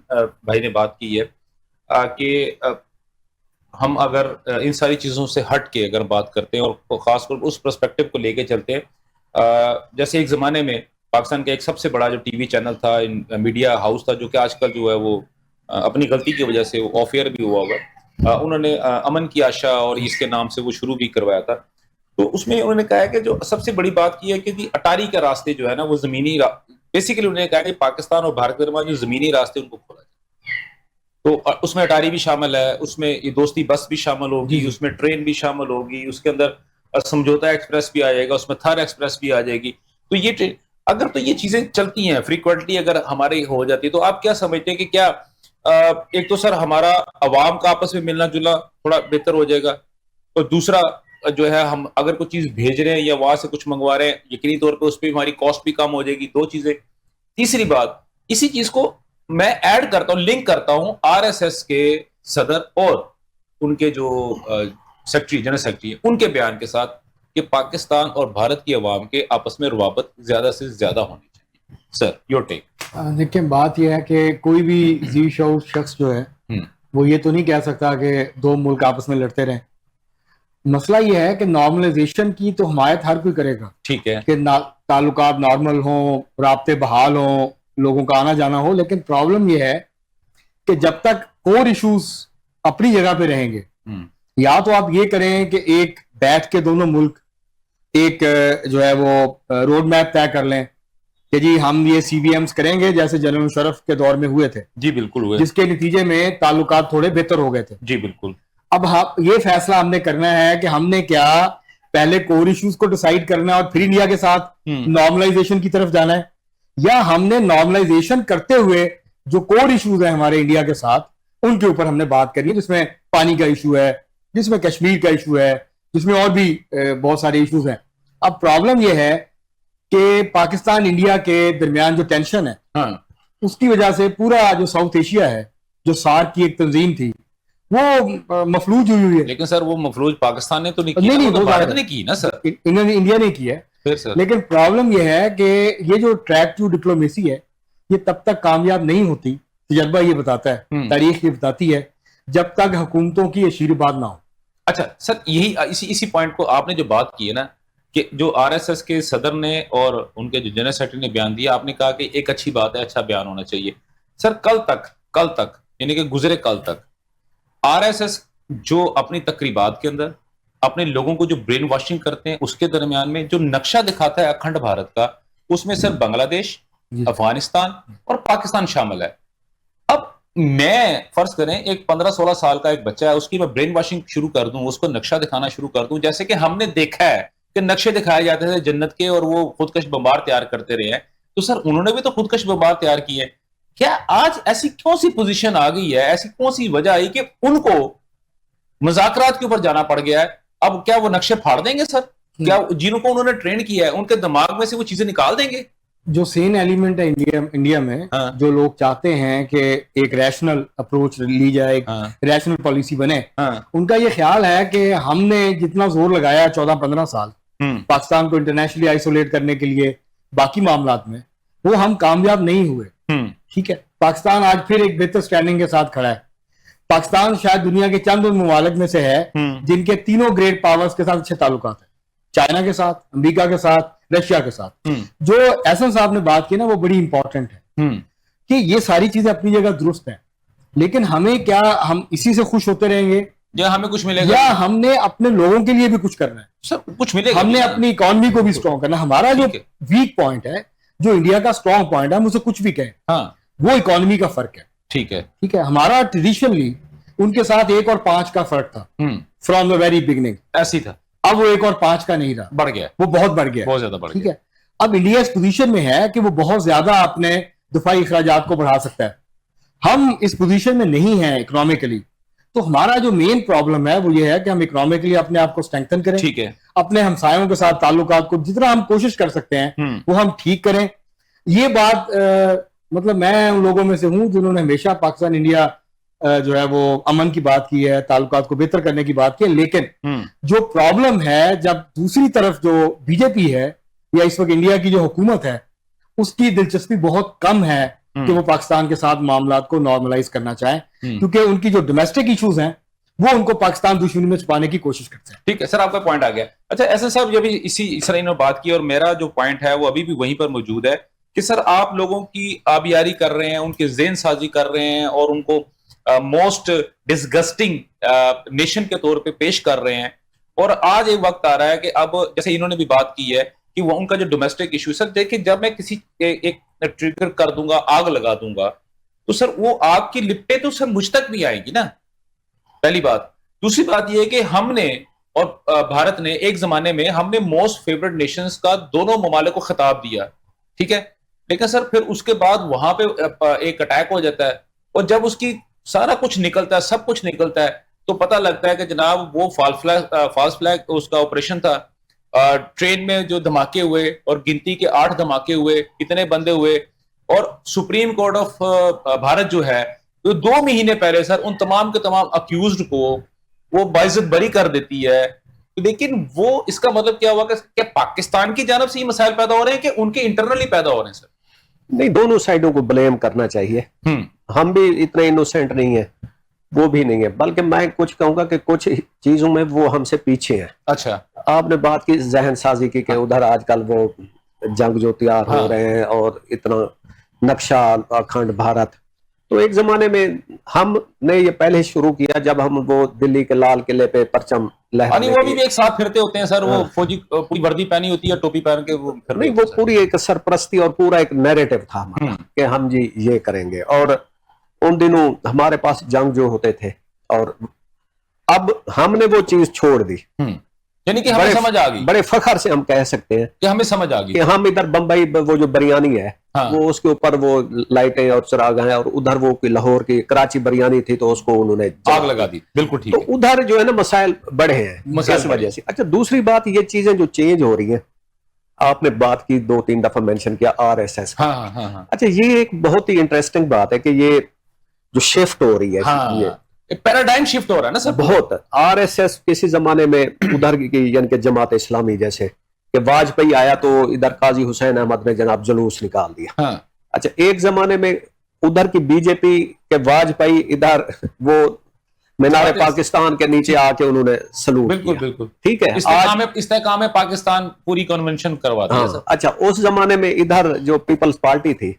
بھائی نے بات کی ہے کہ ہم اگر ان ساری چیزوں سے ہٹ کے اگر بات کرتے ہیں اور خاص طور پر اس پرسپیکٹو کو لے کے چلتے ہیں, جیسے ایک زمانے میں پاکستان کا ایک سب سے بڑا جو ٹی وی چینل تھا, میڈیا ہاؤس تھا, جو کہ آج کل جو ہے وہ اپنی غلطی کی وجہ سے آف ایئر بھی ہوا ہوا, انہوں نے امن کی آشا اور اس کے نام سے وہ شروع بھی کروایا تھا. تو اس میں انہوں نے کہا کہ جو سب سے بڑی بات کی ہے کہ اٹاری کا راستے جو ہے نا وہ زمینی, بیسیکلی انہوں نے کہا کہ پاکستان اور بھارت کے درمیان جو زمینی راستے ان کو کھولا جائے. تو اس میں اٹاری بھی شامل ہے, اس میں یہ دوستی بس بھی شامل ہوگی, اس میں ٹرین بھی شامل ہوگی, اس کے اندر سمجھوتا ایکسپریس بھی آ جائے گا, اس میں تھر ایکسپریس بھی آ جائے گی. تو یہ اگر تو یہ چیزیں چلتی ہیں فریکوینٹلی اگر ہماری ہو جاتی ہے, تو آپ کیا سمجھتے ہیں کہ کیا ایک تو سر ہمارا عوام کا آپس میں ملنا جلنا تھوڑا بہتر ہو جائے گا, اور دوسرا جو ہے ہم اگر کوئی چیز بھیج رہے ہیں یا وہاں سے کچھ منگوا رہے ہیں یقینی طور پہ اس پہ ہماری کاسٹ بھی کم ہو جائے گی. 2 چیزیں. تیسری بات, اسی چیز کو میں ایڈ کرتا ہوں, لنک کرتا ہوں آر ایس ایس کے صدر اور ان کے جو سیکرٹری, جنرل سیکرٹری ہیں, ان کے بیان کے ساتھ کہ پاکستان اور بھارت کی عوام کے آپس میں روابط زیادہ سے زیادہ ہونی چاہیے. سر یور ٹیک. دیکھیں بات یہ ہے کہ کوئی بھی ذی شعور شخص جو ہے وہ یہ تو نہیں کہہ سکتا کہ 2 ملک آپس میں لڑتے رہیں. مسئلہ یہ ہے کہ نارملائزیشن کی تو حمایت ہر کوئی کرے گا, ٹھیک ہے, کہ تعلقات نارمل ہوں, رابطے بحال ہوں, لوگوں کا آنا جانا ہو. لیکن پرابلم یہ ہے کہ جب تک کور ایشوز اپنی جگہ پہ رہیں گے, یا تو آپ یہ کریں کہ ایک بیٹھ کے دونوں ملک ایک جو ہے وہ روڈ میپ طے کر لیں کہ جی ہم یہ سی بی ایمز کریں گے جیسے جنرل مشرف کے دور میں ہوئے تھے. جی بالکل ہوئے, جس کے نتیجے میں تعلقات تھوڑے بہتر ہو گئے تھے. جی بالکل. اب یہ فیصلہ ہم نے کرنا ہے کہ ہم نے کیا پہلے کور ایشوز کو ڈیسائیڈ کرنا ہے اور پھر انڈیا کے ساتھ نارملائزیشن کی طرف جانا ہے, یا ہم نے نارملائزیشن کرتے ہوئے جو کور ایشوز ہیں ہمارے انڈیا کے ساتھ ان کے اوپر ہم نے بات کرنی ہے, جس میں پانی کا ایشو ہے, جس میں کشمیر کا ایشو ہے, جس میں اور بھی بہت سارے ایشوز ہیں. اب پرابلم یہ ہے کہ پاکستان انڈیا کے درمیان جو ٹینشن ہے اس کی وجہ سے پورا جو ساؤتھ ایشیا ہے, جو سارک کی ایک تنظیم تھی, وہ مفلوج ہوئی ہے. لیکن سر وہ مفلوج پاکستان نے تو نہیں کیا, نہیں وہ بھارت نے کی نا سر, انڈیا نے کی ہے. لیکن پرابلم یہ ہے کہ یہ جو ٹریک ٹو ڈپلومیسی ہے یہ تب تک کامیاب نہیں ہوتی, تجربہ یہ بتاتا ہے, تاریخ یہ بتاتی ہے, جب تک حکومتوں کی آشیرواد نہ ہو. اچھا سر, یہی اسی پوائنٹ کو آپ نے جو بات کی ہے نا کہ جو آر ایس ایس کے صدر نے اور ان کے جو جنرل سیکرٹری نے بیان دیا, آپ نے کہا کہ ایک اچھی بات ہے, اچھا بیان ہونا چاہیے. سر کل تک یعنی کہ گزرے کل تک آر ایس ایس جو اپنی تقریبات کے اندر اپنے لوگوں کو جو برین واشنگ کرتے ہیں اس کے درمیان میں جو نقشہ دکھاتا ہے اکھنڈ بھارت کا, اس میں سر بنگلہ دیش, افغانستان اور پاکستان شامل ہے. اب میں فرض کریں ایک 15-16 سال کا ایک بچہ ہے, اس کی میں برین واشنگ شروع کر دوں, اس کو نقشہ دکھانا شروع کر دوں, جیسے کہ ہم نے دیکھا ہے کہ نقشے دکھائے جاتے تھے جنت کے اور وہ خودکش بمبار تیار کرتے رہے ہیں, تو سر انہوں نے بھی تو خودکش بمبار تیار کیے. کیا آج ایسی کون سی پوزیشن آ گئی ہے, ایسی کون سی وجہ آئی کہ ان کو مذاکرات کے اوپر جانا پڑ گیا ہے؟ اب کیا وہ نقشے پھاڑ دیں گے سر؟ کیا جنہوں کو انہوں نے ٹرین کیا ہے ان کے دماغ میں سے وہ چیزیں نکال دیں گے؟ جو سین ایلیمنٹ ہے انڈیا میں، جو لوگ چاہتے ہیں کہ ایک ریشنل اپروچ لی جائے، ایک ریشنل پالیسی بنے، ان کا یہ خیال ہے کہ ہم نے جتنا زور لگایا 14-15 سال پاکستان کو انٹرنیشنلی آئسولیٹ کرنے کے لیے باقی معاملات میں، وہ ہم کامیاب نہیں ہوئے. ٹھیک ہے، پاکستان آج پھر ایک بہتر سٹینڈنگ کے ساتھ کھڑا ہے. پاکستان شاید دنیا کے چند ان ممالک میں سے ہے جن کے تینوں گریٹ پاورز کے ساتھ اچھے تعلقات ہیں، چائنا کے ساتھ، امریکہ کے ساتھ، رشیا کے ساتھ. جو احسن صاحب نے بات کی نا وہ بڑی امپورٹنٹ ہے کہ یہ ساری چیزیں اپنی جگہ درست ہیں، لیکن ہمیں کیا ہم اسی سے خوش ہوتے رہیں گے یا ہمیں کچھ ملے گا، یا ہم نے اپنے لوگوں کے لیے بھی کچھ کرنا ہے؟ سر کچھ ملے گا، ہم نے اپنی اکانومی کو بھی اسٹرانگ کرنا. ہمارا جو ویک پوائنٹ ہے، جو انڈیا کا اسٹرانگ پوائنٹ ہے، ہم اسے کچھ بھی کہیں، وہ اکانومی کا فرق ہے. ٹھیک ہے، ٹھیک ہے. ہمارا ٹریڈیشنلی ان کے ساتھ 1 اور 5 کا فرق تھا فرام دا ویری بگننگ، ایسی تھا. اب وہ 1 اور 5 کا نہیں رہا، بڑھ گیا، وہ بہت بڑھ گیا، بہت زیادہ بڑھ ٹھیک گیا. ہے. اب انڈیا اس پوزیشن میں ہے کہ وہ بہت زیادہ اپنے دفاعی اخراجات کو بڑھا سکتا ہے. ہم اس پوزیشن میں نہیں ہیں اکنامکلی. تو ہمارا جو مین پرابلم ہے وہ یہ ہے کہ ہم اکنامکلی اپنے آپ کو اسٹرینگتھن کریں، ٹھیک ہے، اپنے ہمسایوں کے ساتھ تعلقات کو جتنا ہم کوشش کر سکتے ہیں وہ ہم ٹھیک کریں. یہ بات مطلب میں ان لوگوں میں سے ہوں جنہوں نے ہمیشہ پاکستان انڈیا جو ہے وہ امن کی بات کی ہے، تعلقات کو بہتر کرنے کی بات کی ہے، لیکن جو پرابلم ہے جب دوسری طرف جو بی جے پی ہے یا اس وقت انڈیا کی جو حکومت ہے اس کی دلچسپی بہت کم ہے کہ وہ پاکستان کے ساتھ معاملات کو نارملائز کرنا چاہیں، کیونکہ ان کی جو ڈومیسٹک ایشوز ہیں وہ ان کو پاکستان دشمنی میں چھپانے کی کوشش کرتے ہیں. ٹھیک ہے سر، آپ کا پوائنٹ آ گیا. اچھا ایسا صاحب جب اسی طرح انہوں نے بات کی اور میرا جو پوائنٹ ہے وہ ابھی بھی وہیں پر موجود ہے کہ سر آپ لوگوں کی آبیاری کر رہے ہیں، ان کے ذہن سازی کر رہے ہیں اور ان کو موسٹ ڈسگسٹنگ نیشن کے طور پہ پیش کر رہے ہیں. اور آج ایک وقت آ رہا ہے کہ اب جیسے انہوں نے بھی بات کی ہے کہ وہ ان کا جو ڈومیسٹک ایشو، سر دیکھیں جب میں کسی ایک ٹریگر کر دوں گا، آگ لگا دوں گا، تو سر وہ آگ کی لپٹیں تو سر مجھ تک بھی آئیں گی نا، پہلی بات. دوسری بات یہ ہے کہ ہم نے اور بھارت نے ایک زمانے میں ہم نے موسٹ فیورٹ نیشنز کا دونوں ممالک کو خطاب دیا، ٹھیک ہے، لیکن سر پھر اس کے بعد وہاں پہ ایک اٹیک ہو جاتا ہے اور جب اس کی سارا کچھ نکلتا ہے، سب کچھ نکلتا ہے، تو پتہ لگتا ہے کہ جناب وہ فالس فلیگ اس کا آپریشن تھا. ٹرین میں جو دھماکے ہوئے اور گنتی کے 8 دھماکے ہوئے، کتنے بندے ہوئے، اور سپریم کورٹ آف بھارت جو ہے 2 مہینے پہلے سر ان تمام کے تمام اکیوزڈ کو وہ باعزت بری کر دیتی ہے. لیکن وہ اس کا مطلب کیا ہوا کہ کیا پاکستان کی جانب سے یہ مسائل پیدا ہو رہے ہیں کہ ان کے انٹرنلی پیدا ہو رہے ہیں؟ سر نہیں، دونوں سائڈوں کو بلیم کرنا چاہیے. ہم بھی اتنے انوسینٹ نہیں ہیں، وہ بھی نہیں ہے، بلکہ میں کچھ کہوں گا کہ کچھ چیزوں میں وہ ہم سے پیچھے ہیں. اچھا، آپ نے بات کی ذہن سازی کی کہ ادھر آج کل وہ جنگ جو تیار ہو رہے ہیں اور اتنا نقشہ اکھنڈ بھارت، تو ایک زمانے میں ہم نے یہ پہلے شروع کیا جب ہم وہ دلی کے لال قلعے پہ پرچم لہرانے، وہ بھی ایک ساتھ پھرتے ہوتے ہیں سر، وہ فوجی پوری وردی پہنی ہوتی ہے، ٹوپی پہن کے وہ نہیں، وہ پوری ایک سرپرستی اور پورا ایک نیریٹو تھا ہمارا کہ ہم جی یہ کریں گے. اور ان دنوں ہمارے پاس جنگ جو ہوتے تھے، اور اب ہم نے وہ چیز چھوڑ دی، یعنی کہ ہمیں سمجھ آ گئی، بڑے فخر سے ہم کہہ سکتے ہیں کہ ہمیں سمجھ آ گئی کہ ہم ادھر بمبئی وہ جو بریانی ہے وہ اس کے اوپر وہ لائٹیں اور چراغ ہیں، اور ادھر وہ لاہور کی کراچی بریانی تھی تو اس کو انہوں نے آگ لگا دی. بالکل ٹھیک. تو ادھر جو ہے نا مسائل بڑھے ہیں اس وجہ سے. اچھا دوسری بات، یہ چیزیں جو چینج ہو رہی ہیں، آپ نے بات کی 2-3 دفعہ مینشن کیا RSS. اچھا یہ ایک بہت ہی انٹرسٹنگ بات ہے کہ یہ جو شفٹ ہو رہی ہے، یہ پیراڈائم شفٹ ہو رہا ہے نا سر بہت. RSS کسی زمانے میں ادھر کی یعنی کہ جماعت اسلامی جیسے کہ واجپئی آیا تو ادھر قاضی حسین احمد نے جناب جلوس نکال دیا. اچھا ایک زمانے میں ادھر کی بی جے پی کے واجپئی ادھر وہ مینار پاکستان کے نیچے آ کے انہوں نے سلوٹ کیا. بالکل ٹھیک ہے، استحکام پاکستان پوری کنونشن کروا دیا. اچھا اس زمانے میں ادھر جو پیپلز پارٹی تھی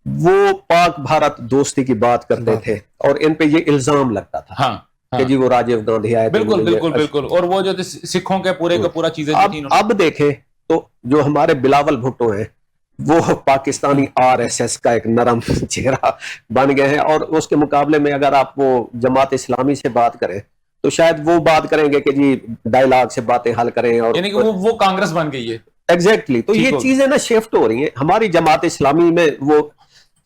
وہ پاک بھارت دوستی کی بات کرتے تھے اور ان پہ یہ الزام لگتا تھا کہ جی وہ راجیو گاندھی آئے. بالکل. اور وہ جو سکھوں کے پورے کا پورا چیزیں اب دیکھیں تو جو ہمارے بلاول بھٹو ہیں وہ پاکستانی RSS کا ایک نرم چہرہ بن گئے ہیں. اور اس کے مقابلے میں اگر آپ وہ جماعت اسلامی سے بات کریں تو شاید وہ بات کریں گے کہ جی ڈائلاگ سے باتیں حل کریں، اور یعنی کہ وہ کانگریس بن گئی ہے. ایگزیکٹلی. تو یہ چیزیں نا شفٹ ہو رہی ہیں. ہماری جماعت اسلامی میں وہ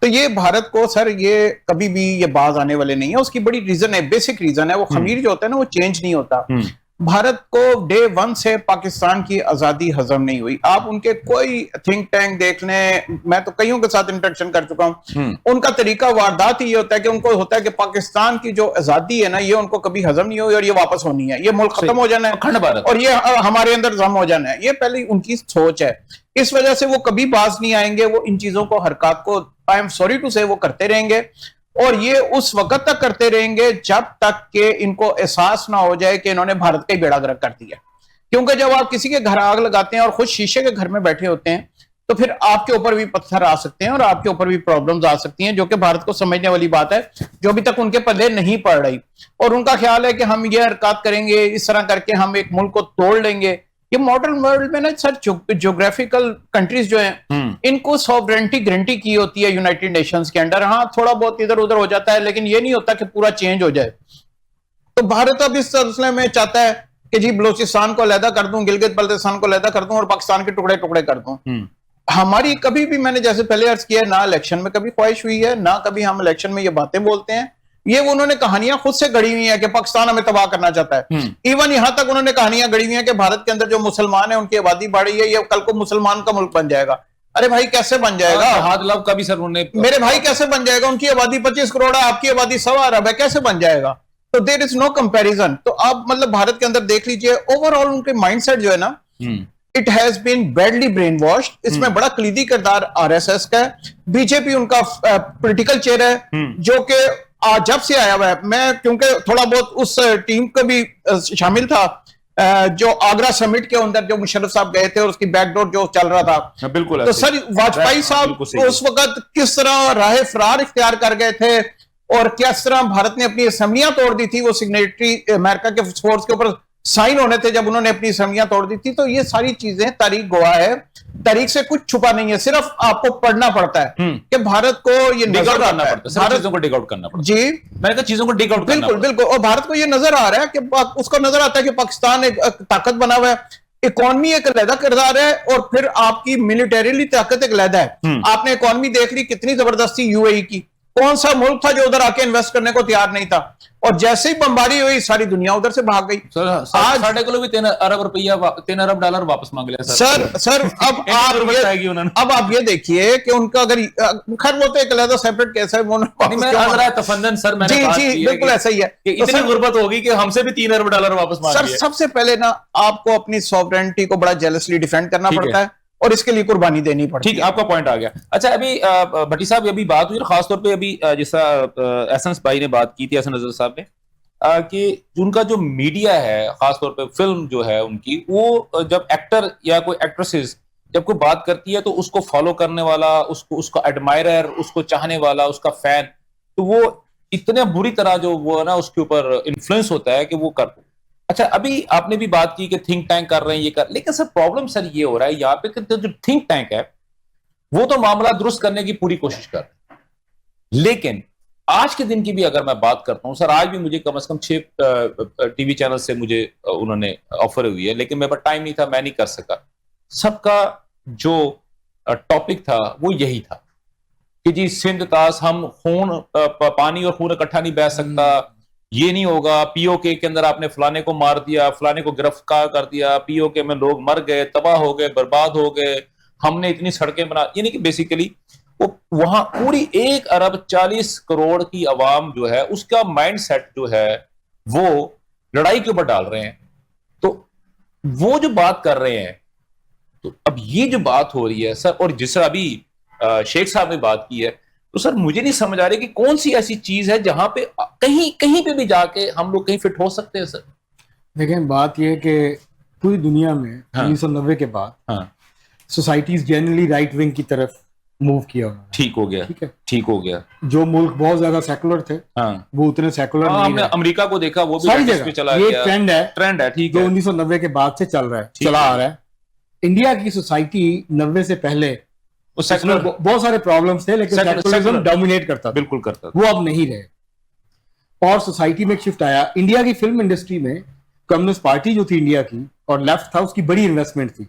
تو یہ بھارت کو سر یہ کبھی بھی یہ باز آنے والے نہیں ہے. اس کی بڑی ریزن ہے, بیسک ریزن ہے, وہ خمیر جو ہوتا ہے نا وہ چینج نہیں ہوتا. بھارت کو ڈے ون سے پاکستان کی آزادی ہضم نہیں ہوئی. آپ ان کے کوئی تھنک ٹینک دیکھ لیں, میں تو کئیوں کے ساتھ انٹریکشن کر چکا ہوں, ان کا طریقہ واردات یہ ہوتا ہے کہ ان کو ہوتا ہے کہ پاکستان کی جو آزادی ہے نا یہ ان کو کبھی ہضم نہیں ہوئی اور یہ واپس ہونی ہے, یہ ملک ختم ہو جانا ہے اور یہ ہمارے اندر ضم ہو جانا ہے. یہ پہلے ان کی سوچ ہے. اس وجہ سے وہ کبھی باز نہیں آئیں گے. وہ ان چیزوں کو, حرکات کو آئی ایم سوری ٹو سے وہ کرتے رہیں گے اور یہ اس وقت تک کرتے رہیں گے جب تک کہ ان کو احساس نہ ہو جائے کہ انہوں نے بھارت کا ہی بیڑا غرق کر دیا. کیونکہ جب آپ کسی کے گھر آگ لگاتے ہیں اور خود شیشے کے گھر میں بیٹھے ہوتے ہیں تو پھر آپ کے اوپر بھی پتھر آ سکتے ہیں اور آپ کے اوپر بھی پرابلمز آ سکتی ہیں, جو کہ بھارت کو سمجھنے والی بات ہے, جو ابھی تک ان کے پلے نہیں پڑ رہی. اور ان کا خیال ہے کہ ہم یہ حرکات کریں گے, اس طرح کر کے ہم ایک ملک کو توڑ لیں گے. یہ ماڈرن ورلڈ میں نا سر جیوگرافیکل کنٹریز جو ہیں ان کو سوورنٹی گارنٹی کی ہوتی ہے یونائٹڈ نیشنز کے انڈر. ہاں تھوڑا بہت ادھر ادھر ہو جاتا ہے لیکن یہ نہیں ہوتا کہ پورا چینج ہو جائے. تو بھارت اب اس سلسلے میں چاہتا ہے کہ جی بلوچستان کو علیحدہ کر دوں, گلگت بلتستان کو علیحدہ کر دوں اور پاکستان کے ٹکڑے ٹکڑے کر دوں. ہماری کبھی بھی, میں نے جیسے پہلے عرض کیا, نہ الیکشن میں کبھی خواہش ہوئی ہے, نہ کبھی ہم الیکشن میں یہ باتیں بولتے ہیں. یہ انہوں نے کہانیاں خود سے گڑی ہوئی ہیں کہ پاکستان ہمیں تباہ کرنا چاہتا ہے. ایون یہاں تک انہوں نے کہانیاں گڑی ہوئی ہیں کہ بھارت کے اندر جو مسلمان ہیں ان کی آبادی بڑھی ہے, یہ کل کو مسلمان کا ملک بن جائے گا. ارے بھائی کیسے بن جائے گا میرے بھائی, کیسے بن جائے گا؟ ان کی آبادی 25 کروڑ ہے, آپ کی آبادی 1.25 ارب ہے, کیسے بن جائے گا؟ تو دیر از نو کمپیریزن. تو آپ مطلب بھارت کے اندر دیکھ لیجئے اوور آل ان کے مائنڈ سیٹ جو ہے نا it has been badly brainwashed. اس میں بڑا کلیدی کردار آر ایس ایس کا ہے. بی جے پی ان کا پولیٹیکل چہرہ ہے جو کہ جب سے آیا ہوا ہے. میں کیونکہ تھوڑا بہت اس ٹیم کا بھی شامل تھا جو آگرہ سمٹ کے اندر جو مشرف صاحب گئے تھے اور اس کی بیک ڈور جو چل رہا تھا. بالکل. تو سر واجپئی صاحب اس وقت کس طرح راہ فرار اختیار کر گئے تھے اور کس طرح بھارت نے اپنی اسمبلیاں توڑ دی تھی. وہ سگنیٹری امریکہ کے فورس کے اوپر سائن ہونے تھے جب انہوں نے اپنی اسمبلیاں توڑ دی تھی. تو یہ ساری چیزیں تاریخ گواہ ہے, تاریخ سے کچھ چھپا نہیں ہے, صرف آپ کو پڑھنا پڑتا ہے کہ بھارت کو یہ نظر آنا پڑتا ہے, چیزوں کو ڈگ آؤٹ کرنا پڑتا ہے. جی میں کہا چیزوں کو ڈگ آؤٹ کرنا بالکل بالکل. اور بھارت کو یہ نظر آ رہا ہے کہ اس کو نظر آتا ہے کہ پاکستان ایک طاقت بنا ہوا ہے, اکانومی ایک علیحدہ کردار ہے اور پھر آپ کی ملٹریلی طاقت ایک علیحدہ ہے. آپ نے اکانومی دیکھ لی کتنی زبردستی یو اے ای کی, کون سا ملک تھا جو ادھر آ کے انویسٹ کرنے کو تیار نہیں تھا, اور جیسے ہی بمباری ہوئی ساری دنیا ادھر سے بھاگ گئی. آج ساڑھے کلو بھی 3 ارب روپیہ 3 ارب ڈالر واپس مانگ لیا سر. اب آپ یہ دیکھیے کہ ان کا اگر خیر وہ تو ایک علیحدہ سیپریٹ کیس ہے. جی بالکل ایسا ہی ہے. اتنی غربت ہوگی کہ ہم سے بھی 3 ارب ڈالر واپس مانگ لیا. سب سے پہلے نا آپ کو اپنی سوورنٹی کو بڑا جیلسلی ڈیفینڈ کرنا پڑتا ہے اور اس کے لیے قربانی دینی پڑتی ہے. ٹھیک, آپ کا پوائنٹ آ گیا. اچھا ابھی بھٹی صاحب ابھی بات ہوئی, خاص طور پہ ابھی جیسا احسن بھائی نے بات کی تھی, احسن نظر صاحب نے, کہ ان کا جو میڈیا ہے خاص طور پہ فلم جو ہے ان کی, وہ جب ایکٹر یا کوئی ایکٹریسز جب کوئی بات کرتی ہے تو اس کو فالو کرنے والا, اس کا ایڈمائرر, اس کو چاہنے والا, اس کا فین, تو وہ اتنے بری طرح جو وہ نا اس کے اوپر انفلوئنس ہوتا ہے کہ وہ کر. اچھا ابھی آپ نے بھی بات کی کہ تھنک ٹینک کر رہے ہیں یہ کر, لیکن سر پرابلم سر یہ ہو رہا ہے یہاں پہ کہ جو تھنک ٹینک ہے وہ تو معاملہ درست کرنے کی پوری کوشش کر رہے ہیں, لیکن آج کے دن کی بھی اگر میں بات کرتا ہوں سر, آج بھی مجھے کم از کم 6 ٹی وی چینل سے مجھے انہوں نے آفر ہوئی ہے, لیکن میرے پاس ٹائم نہیں تھا, میں نہیں کر سکا. سب کا جو ٹاپک تھا وہ یہی تھا کہ جی سندھ تاس ہم خون پانی اور خون اکٹھا نہیں بہ سکتا, یہ نہیں ہوگا, پی او کے اندر آپ نے فلانے کو مار دیا, فلانے کو گرفتار کر دیا, پی او کے میں لوگ مر گئے, تباہ ہو گئے, برباد ہو گئے, ہم نے اتنی سڑکیں بنا, یعنی کہ بیسیکلی وہاں پوری 1 ارب 40 کروڑ کی عوام جو ہے اس کا مائنڈ سیٹ جو ہے وہ لڑائی کے اوپر ڈال رہے ہیں. تو وہ جو بات کر رہے ہیں, تو اب یہ جو بات ہو رہی ہے سر, اور جس طرح ابھی شیخ صاحب نے بات کی ہے, تو سر مجھے نہیں سمجھ آ رہی کہ کون سی ایسی چیز ہے جہاں پہ کہیں پہ بھی جا کے ہم لوگ کہیں فٹ ہو سکتے ہیں. سر دیکھیں بات یہ کہ پوری دنیا میں 1990 کے بعد سوسائٹیز جنرلی رائٹ ونگ کی طرف موو کیا انہوں نے. ٹھیک ہو گیا, ٹھیک ہو گیا. جو ملک بہت زیادہ سیکولر تھے وہ اتنے سیکولر نہیں رہے. امریکہ کو دیکھا وہ بھی ساری جگہ یہ ٹرینڈ ہے ٹھیک جو 1990 کے بعد سے چل رہا ہے, چلا آ رہا ہے. انڈیا کی سوسائٹی 90 سے پہلے بہت سارے پرابلمس تھے لیکن سیکولرزم ڈومینیٹ کرتا, بالکل کرتا, وہ اب نہیں رہے. اور سوسائٹی میں ایک شفٹ آیا. انڈیا کی فلم انڈسٹری میں کمیونسٹ پارٹی جو تھی انڈیا کی اور لیفٹ تھا, اس کی بڑی انویسٹمنٹ تھی,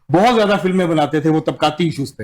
بہت زیادہ فلمیں بناتے تھے وہ طبقاتی ایشوز پہ.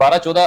12-14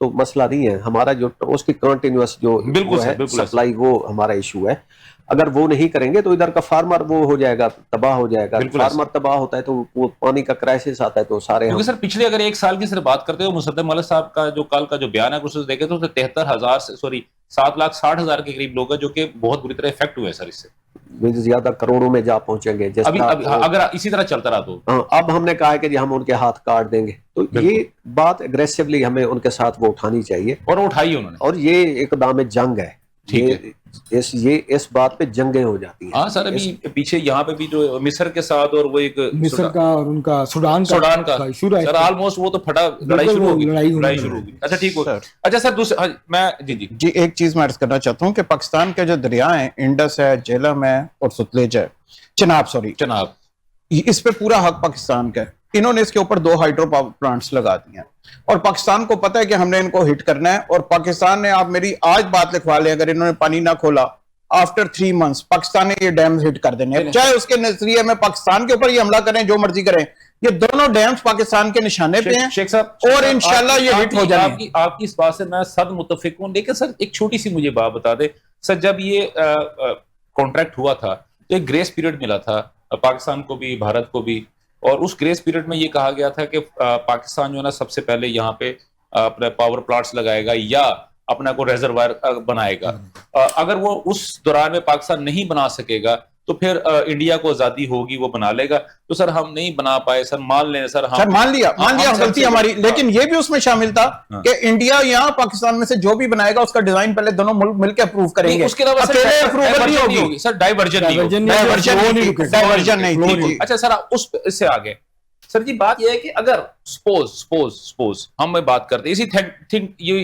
تو مسئلہ نہیں ہے. ہمارا جو اس کی کنٹینیوس جو ہے سپلائی وہ ہمارا ایشو ہے. اگر وہ نہیں کریں گے تو ادھر کا فارمر وہ ہو جائے گا, تباہ ہو جائے گا. فارمر تباہ ہوتا ہے تو وہ پانی کا کرائسس آتا ہے تو سارے. کیونکہ سر پچھلے اگر ایک سال کی صرف بات کرتے ہو, مصدق ملک صاحب کا جو کل کا جو بیان ہے اس سے دیکھیں تو 7,60,000 کے قریب لوگ ہیں جو کہ بہت بری طرح افیکٹ ہوئے سر اس سے. زیادہ کروڑوں میں جا پہنچیں گے اگر اسی طرح چلتا رہا تو. اب ہم نے کہا ہے کہ ہم ان کے ہاتھ کاٹ دیں گے, تو یہ بات اگریسولی ہمیں ان کے ساتھ وہ اٹھانی چاہیے, اور اٹھائی انہوں نے. اور یہ اقدام جنگ ہے. یہ اس بات پہ جنگیں ہو جاتی ہیں. ہاں سر, ابھی پیچھے یہاں پہ بھی جو مصر کے ساتھ اور وہ ایک مصر کا اور ان کا سوڈان کا سر آلموسٹ وہ تو پھٹا, لڑائی شروع ہوگی. اچھا ٹھیک ہو. اچھا سر دوسرا میں جی ایک چیز میں عرض کرنا چاہتا ہوں کہ پاکستان کے جو دریا ہیں, انڈس ہے, جہلم ہے اور ستلج ہے, چناب, اس پہ پورا حق پاکستان کا ہے. انہوں نے اس کے اوپر 2 ہائیڈرو پاور پلانٹس لگا دیے ہیں اور پاکستان کو پتا ہے کہ ہم نے ان کو ہٹ کرنا ہے. اور پاکستان نے, آپ میری آج بات لکھوا لیں, اگر انہوں نے پانی نہ کھولا آفٹر 3 months پاکستان نے یہ ڈیمز ہٹ کر دینے ہیں. چاہے اس کے نظریے میں پاکستان کے اوپر یہ حملہ کریں, جو مرضی کریں, یہ دونوں ڈیمز پاکستان کے نشانے پہ ہیں شیخ صاحب, اور انشاءاللہ یہ ہٹ ہو جائیں گے. آپ کی اس بات سے میں صد متفق ہوں, لیکن سر ایک چھوٹی سی مجھے بات بتا دیں سر, جب یہ کانٹریکٹ ہوا تھا تو ایک گریس پیریڈ ملا تھا پاکستان کو بھی بھارت کو بھی, اور اس گریس پیریڈ میں یہ کہا گیا تھا کہ پاکستان جو ہے نا سب سے پہلے یہاں پہ اپنے پاور پلانٹس لگائے گا یا اپنا کو ریزروائر بنائے گا. اگر وہ اس دوران میں پاکستان نہیں بنا سکے گا تو پھر انڈیا کو آزادی ہوگی, وہ بنا لے گا. تو سر ہم نہیں بنا پائے سر, مان لیں سر, ہم مان لیا غلطی ہماری, لیکن یہ بھی اس میں شامل تھا کہ انڈیا یا پاکستان میں سے جو بھی بنائے گا اس کا ڈیزائن پہلے دونوں ملک مل کے اپروو کریں گے. اس کے علاوہ نہیں ہوگی سر, ڈائیورجن نہیں تھی. اچھا سر اس سے آگے سر جی بات یہ ہے کہ اگر سپوز ہم بات کرتے ہیں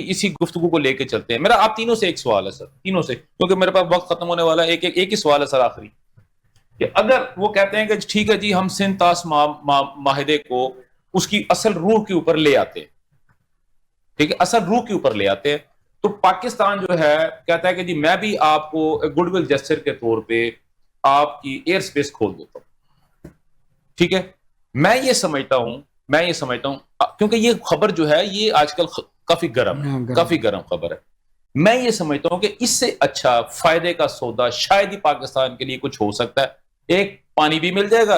اسی گفتگو کو لے کے چلتے ہیں. میرا آپ تینوں سے ایک سوال ہے سر, تینوں سے, کیونکہ میرے پاس وقت ختم ہونے والا ہے. ایک ہی سوال ہے سر آخری, کہ اگر وہ کہتے ہیں کہ ٹھیک ہے جی ہم سندھ طاس معاہدے کو اس کی اصل روح کے اوپر لے آتے ہیں, ٹھیک ہے, اصل روح کے اوپر لے آتے ہیں, تو پاکستان جو ہے کہتا ہے کہ جی میں بھی آپ کو گڈ ول جسچر کے طور پہ آپ کی ایئر سپیس کھول دیتا ہوں. ٹھیک ہے, میں یہ سمجھتا ہوں کیونکہ یہ خبر جو ہے یہ آج کل کافی گرم خبر ہے. میں یہ سمجھتا ہوں کہ اس سے اچھا فائدے کا سودا شاید ہی پاکستان کے لیے کچھ ہو سکتا ہے. ایک پانی بھی مل جائے گا,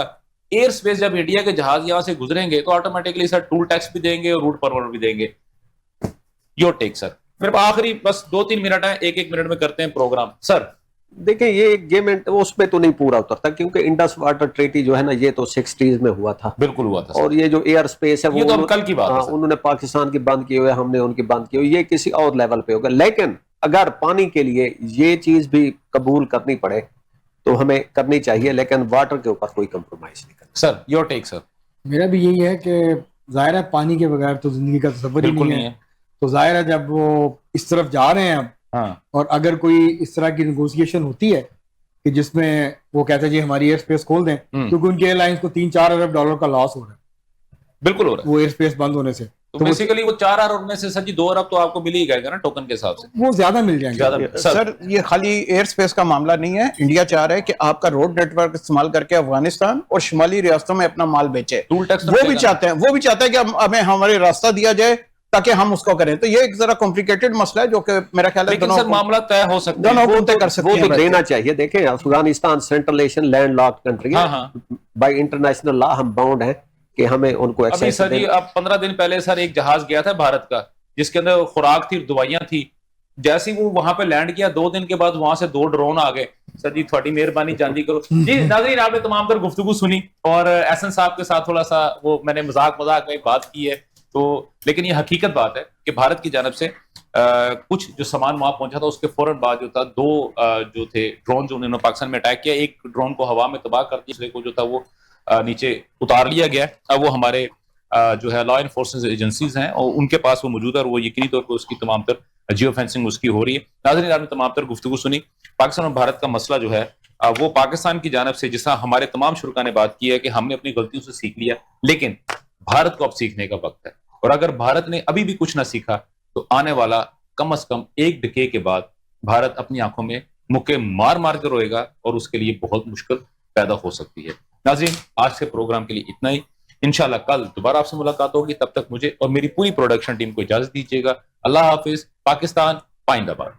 ایئر سپیس جب انڈیا کے جہاز یہاں سے گزریں گے تو آٹومیٹکلی سر ٹول ٹیکس بھی دیں گے اور روٹ پرمٹ بھی دیں گے. یور ٹیک سر. میرے پاس آخری بس 2-3 منٹ ہیں, ایک منٹ میں کرتے ہیں پروگرام. سر دیکھیں یہ اس پہ تو نہیں پورا اترتا, کیونکہ انڈس واٹر ٹریٹی جو ہے نا یہ تو 60s میں ہوا تھا. بالکل ہوا تھا. اور یہ جو ایئر سپیس ہے وہ تو کل کی بات ہے, انہوں نے پاکستان کی بند کی ہوئے, ہم نے ان کی بند کی ہوئی, یہ کسی اور لیول پہ ہوگا. لیکن اگر پانی کے لیے یہ چیز بھی قبول کرنی پڑے تو ہمیں کرنی چاہیے, لیکن واٹر کے اوپر کوئی کمپرومائز نہیں کرنا. سر یور ٹیک سر. میرا بھی یہی ہے کہ ظاہر ہے پانی کے بغیر تو زندگی کا تصور ہی نہیں ہے. تو ظاہر ہے جب وہ اس طرف جا رہے ہیں اب, اور اگر کوئی اس طرح کی نیگوشیشن ہوتی ہے کہ جس میں وہ کہتے ہیں جی ہماری ایئر سپیس کھول دیں, کیونکہ ان کی ایئر لائنس کو $3-4 ارب کا لاس ہو رہا ہے. بالکل ہو رہا ہے وہ ایئر سپیس بند ہونے سے. تو بیسیکلی وہ 4 ارب میں سے سر جی 2 ارب تو آپ کو مل ہی گئے گا نا ٹوکن کے حساب سے, وہ زیادہ مل جائیں گے. سر یہ خالی ایئر سپیس کا معاملہ نہیں ہے, انڈیا چاہ رہا ہے کہ آپ کا روڈ نیٹ ورک استعمال کر کے افغانستان اور شمالی ریاستوں میں اپنا مال بیچے. ٹول ٹیکس وہ بھی چاہتے ہیں کہ ہمیں ہمارے راستہ دیا جائے تاکہ ہم اس کو کریں. تو یہ ایک ذرا کمپلیکیٹڈ مسئلہ ہے جو کہ میرا خیال ہے دونوں معاملہ طے ہو سکتا ہے, دونوں کر سکتے ہیں. وہ تو دینا چاہیے. دیکھیں Afghanistan Central Asian land lock country ہے, بائی انٹرنیشنل لا ہم باؤنڈ ہیں کہ ہمیں ان کو ایکسیس سر جی. اب 15 دن پہلے سر ایک جہاز گیا تھا بھارت کا جس کے اندر خوراک تھی, دوائیاں تھی. جیسے وہ وہاں پہ لینڈ کیا 2 دن کے بعد وہاں سے 2 ڈرون آ گئے. سر جی تھوڑی مہربانی جاندی کرو. جی ناظرین آپ نے تمام تر گفتگو سنی, اور احسن صاحب کے ساتھ تھوڑا سا وہ میں نے مذاق میں بات کی ہے, تو لیکن یہ حقیقت بات ہے کہ بھارت کی جانب سے کچھ جو سامان وہاں پہنچا تھا اس کے فوراً بعد جو تھا 2 جو تھے ڈرون جو انہوں نے پاکستان میں اٹیک کیا, ایک ڈرون کو ہوا میں تباہ کر دیا, دوسرے کو جو تھا وہ نیچے اتار لیا گیا. اب وہ ہمارے جو ہے لا انفورسمنٹ ایجنسیز ہیں اور ان کے پاس وہ موجود ہے, اور وہ یقینی طور پر اس کی تمام تر جیو فینسنگ اس کی ہو رہی ہے. ناظرین آپ نے تمام تر گفتگو سنی. پاکستان اور بھارت کا مسئلہ جو ہے وہ پاکستان کی جانب سے, جس طرح ہمارے تمام شرکا نے بات کی ہے کہ ہم نے اپنی غلطیوں سے سیکھ لیا, لیکن بھارت کو اب سیکھنے کا وقت ہے. اور اگر بھارت نے ابھی بھی کچھ نہ سیکھا تو آنے والا کم از کم 1 ڈکے کے بعد بھارت اپنی آنکھوں میں مکے مار کے روئے گا, اور اس کے لیے بہت مشکل پیدا ہو سکتی ہے. ناظرین آج کے پروگرام کے لیے اتنا ہی. انشاءاللہ کل دوبارہ آپ سے ملاقات ہوگی. تب تک مجھے اور میری پوری پروڈکشن ٹیم کو اجازت دیجیے گا. اللہ حافظ. پاکستان پائندہ باد.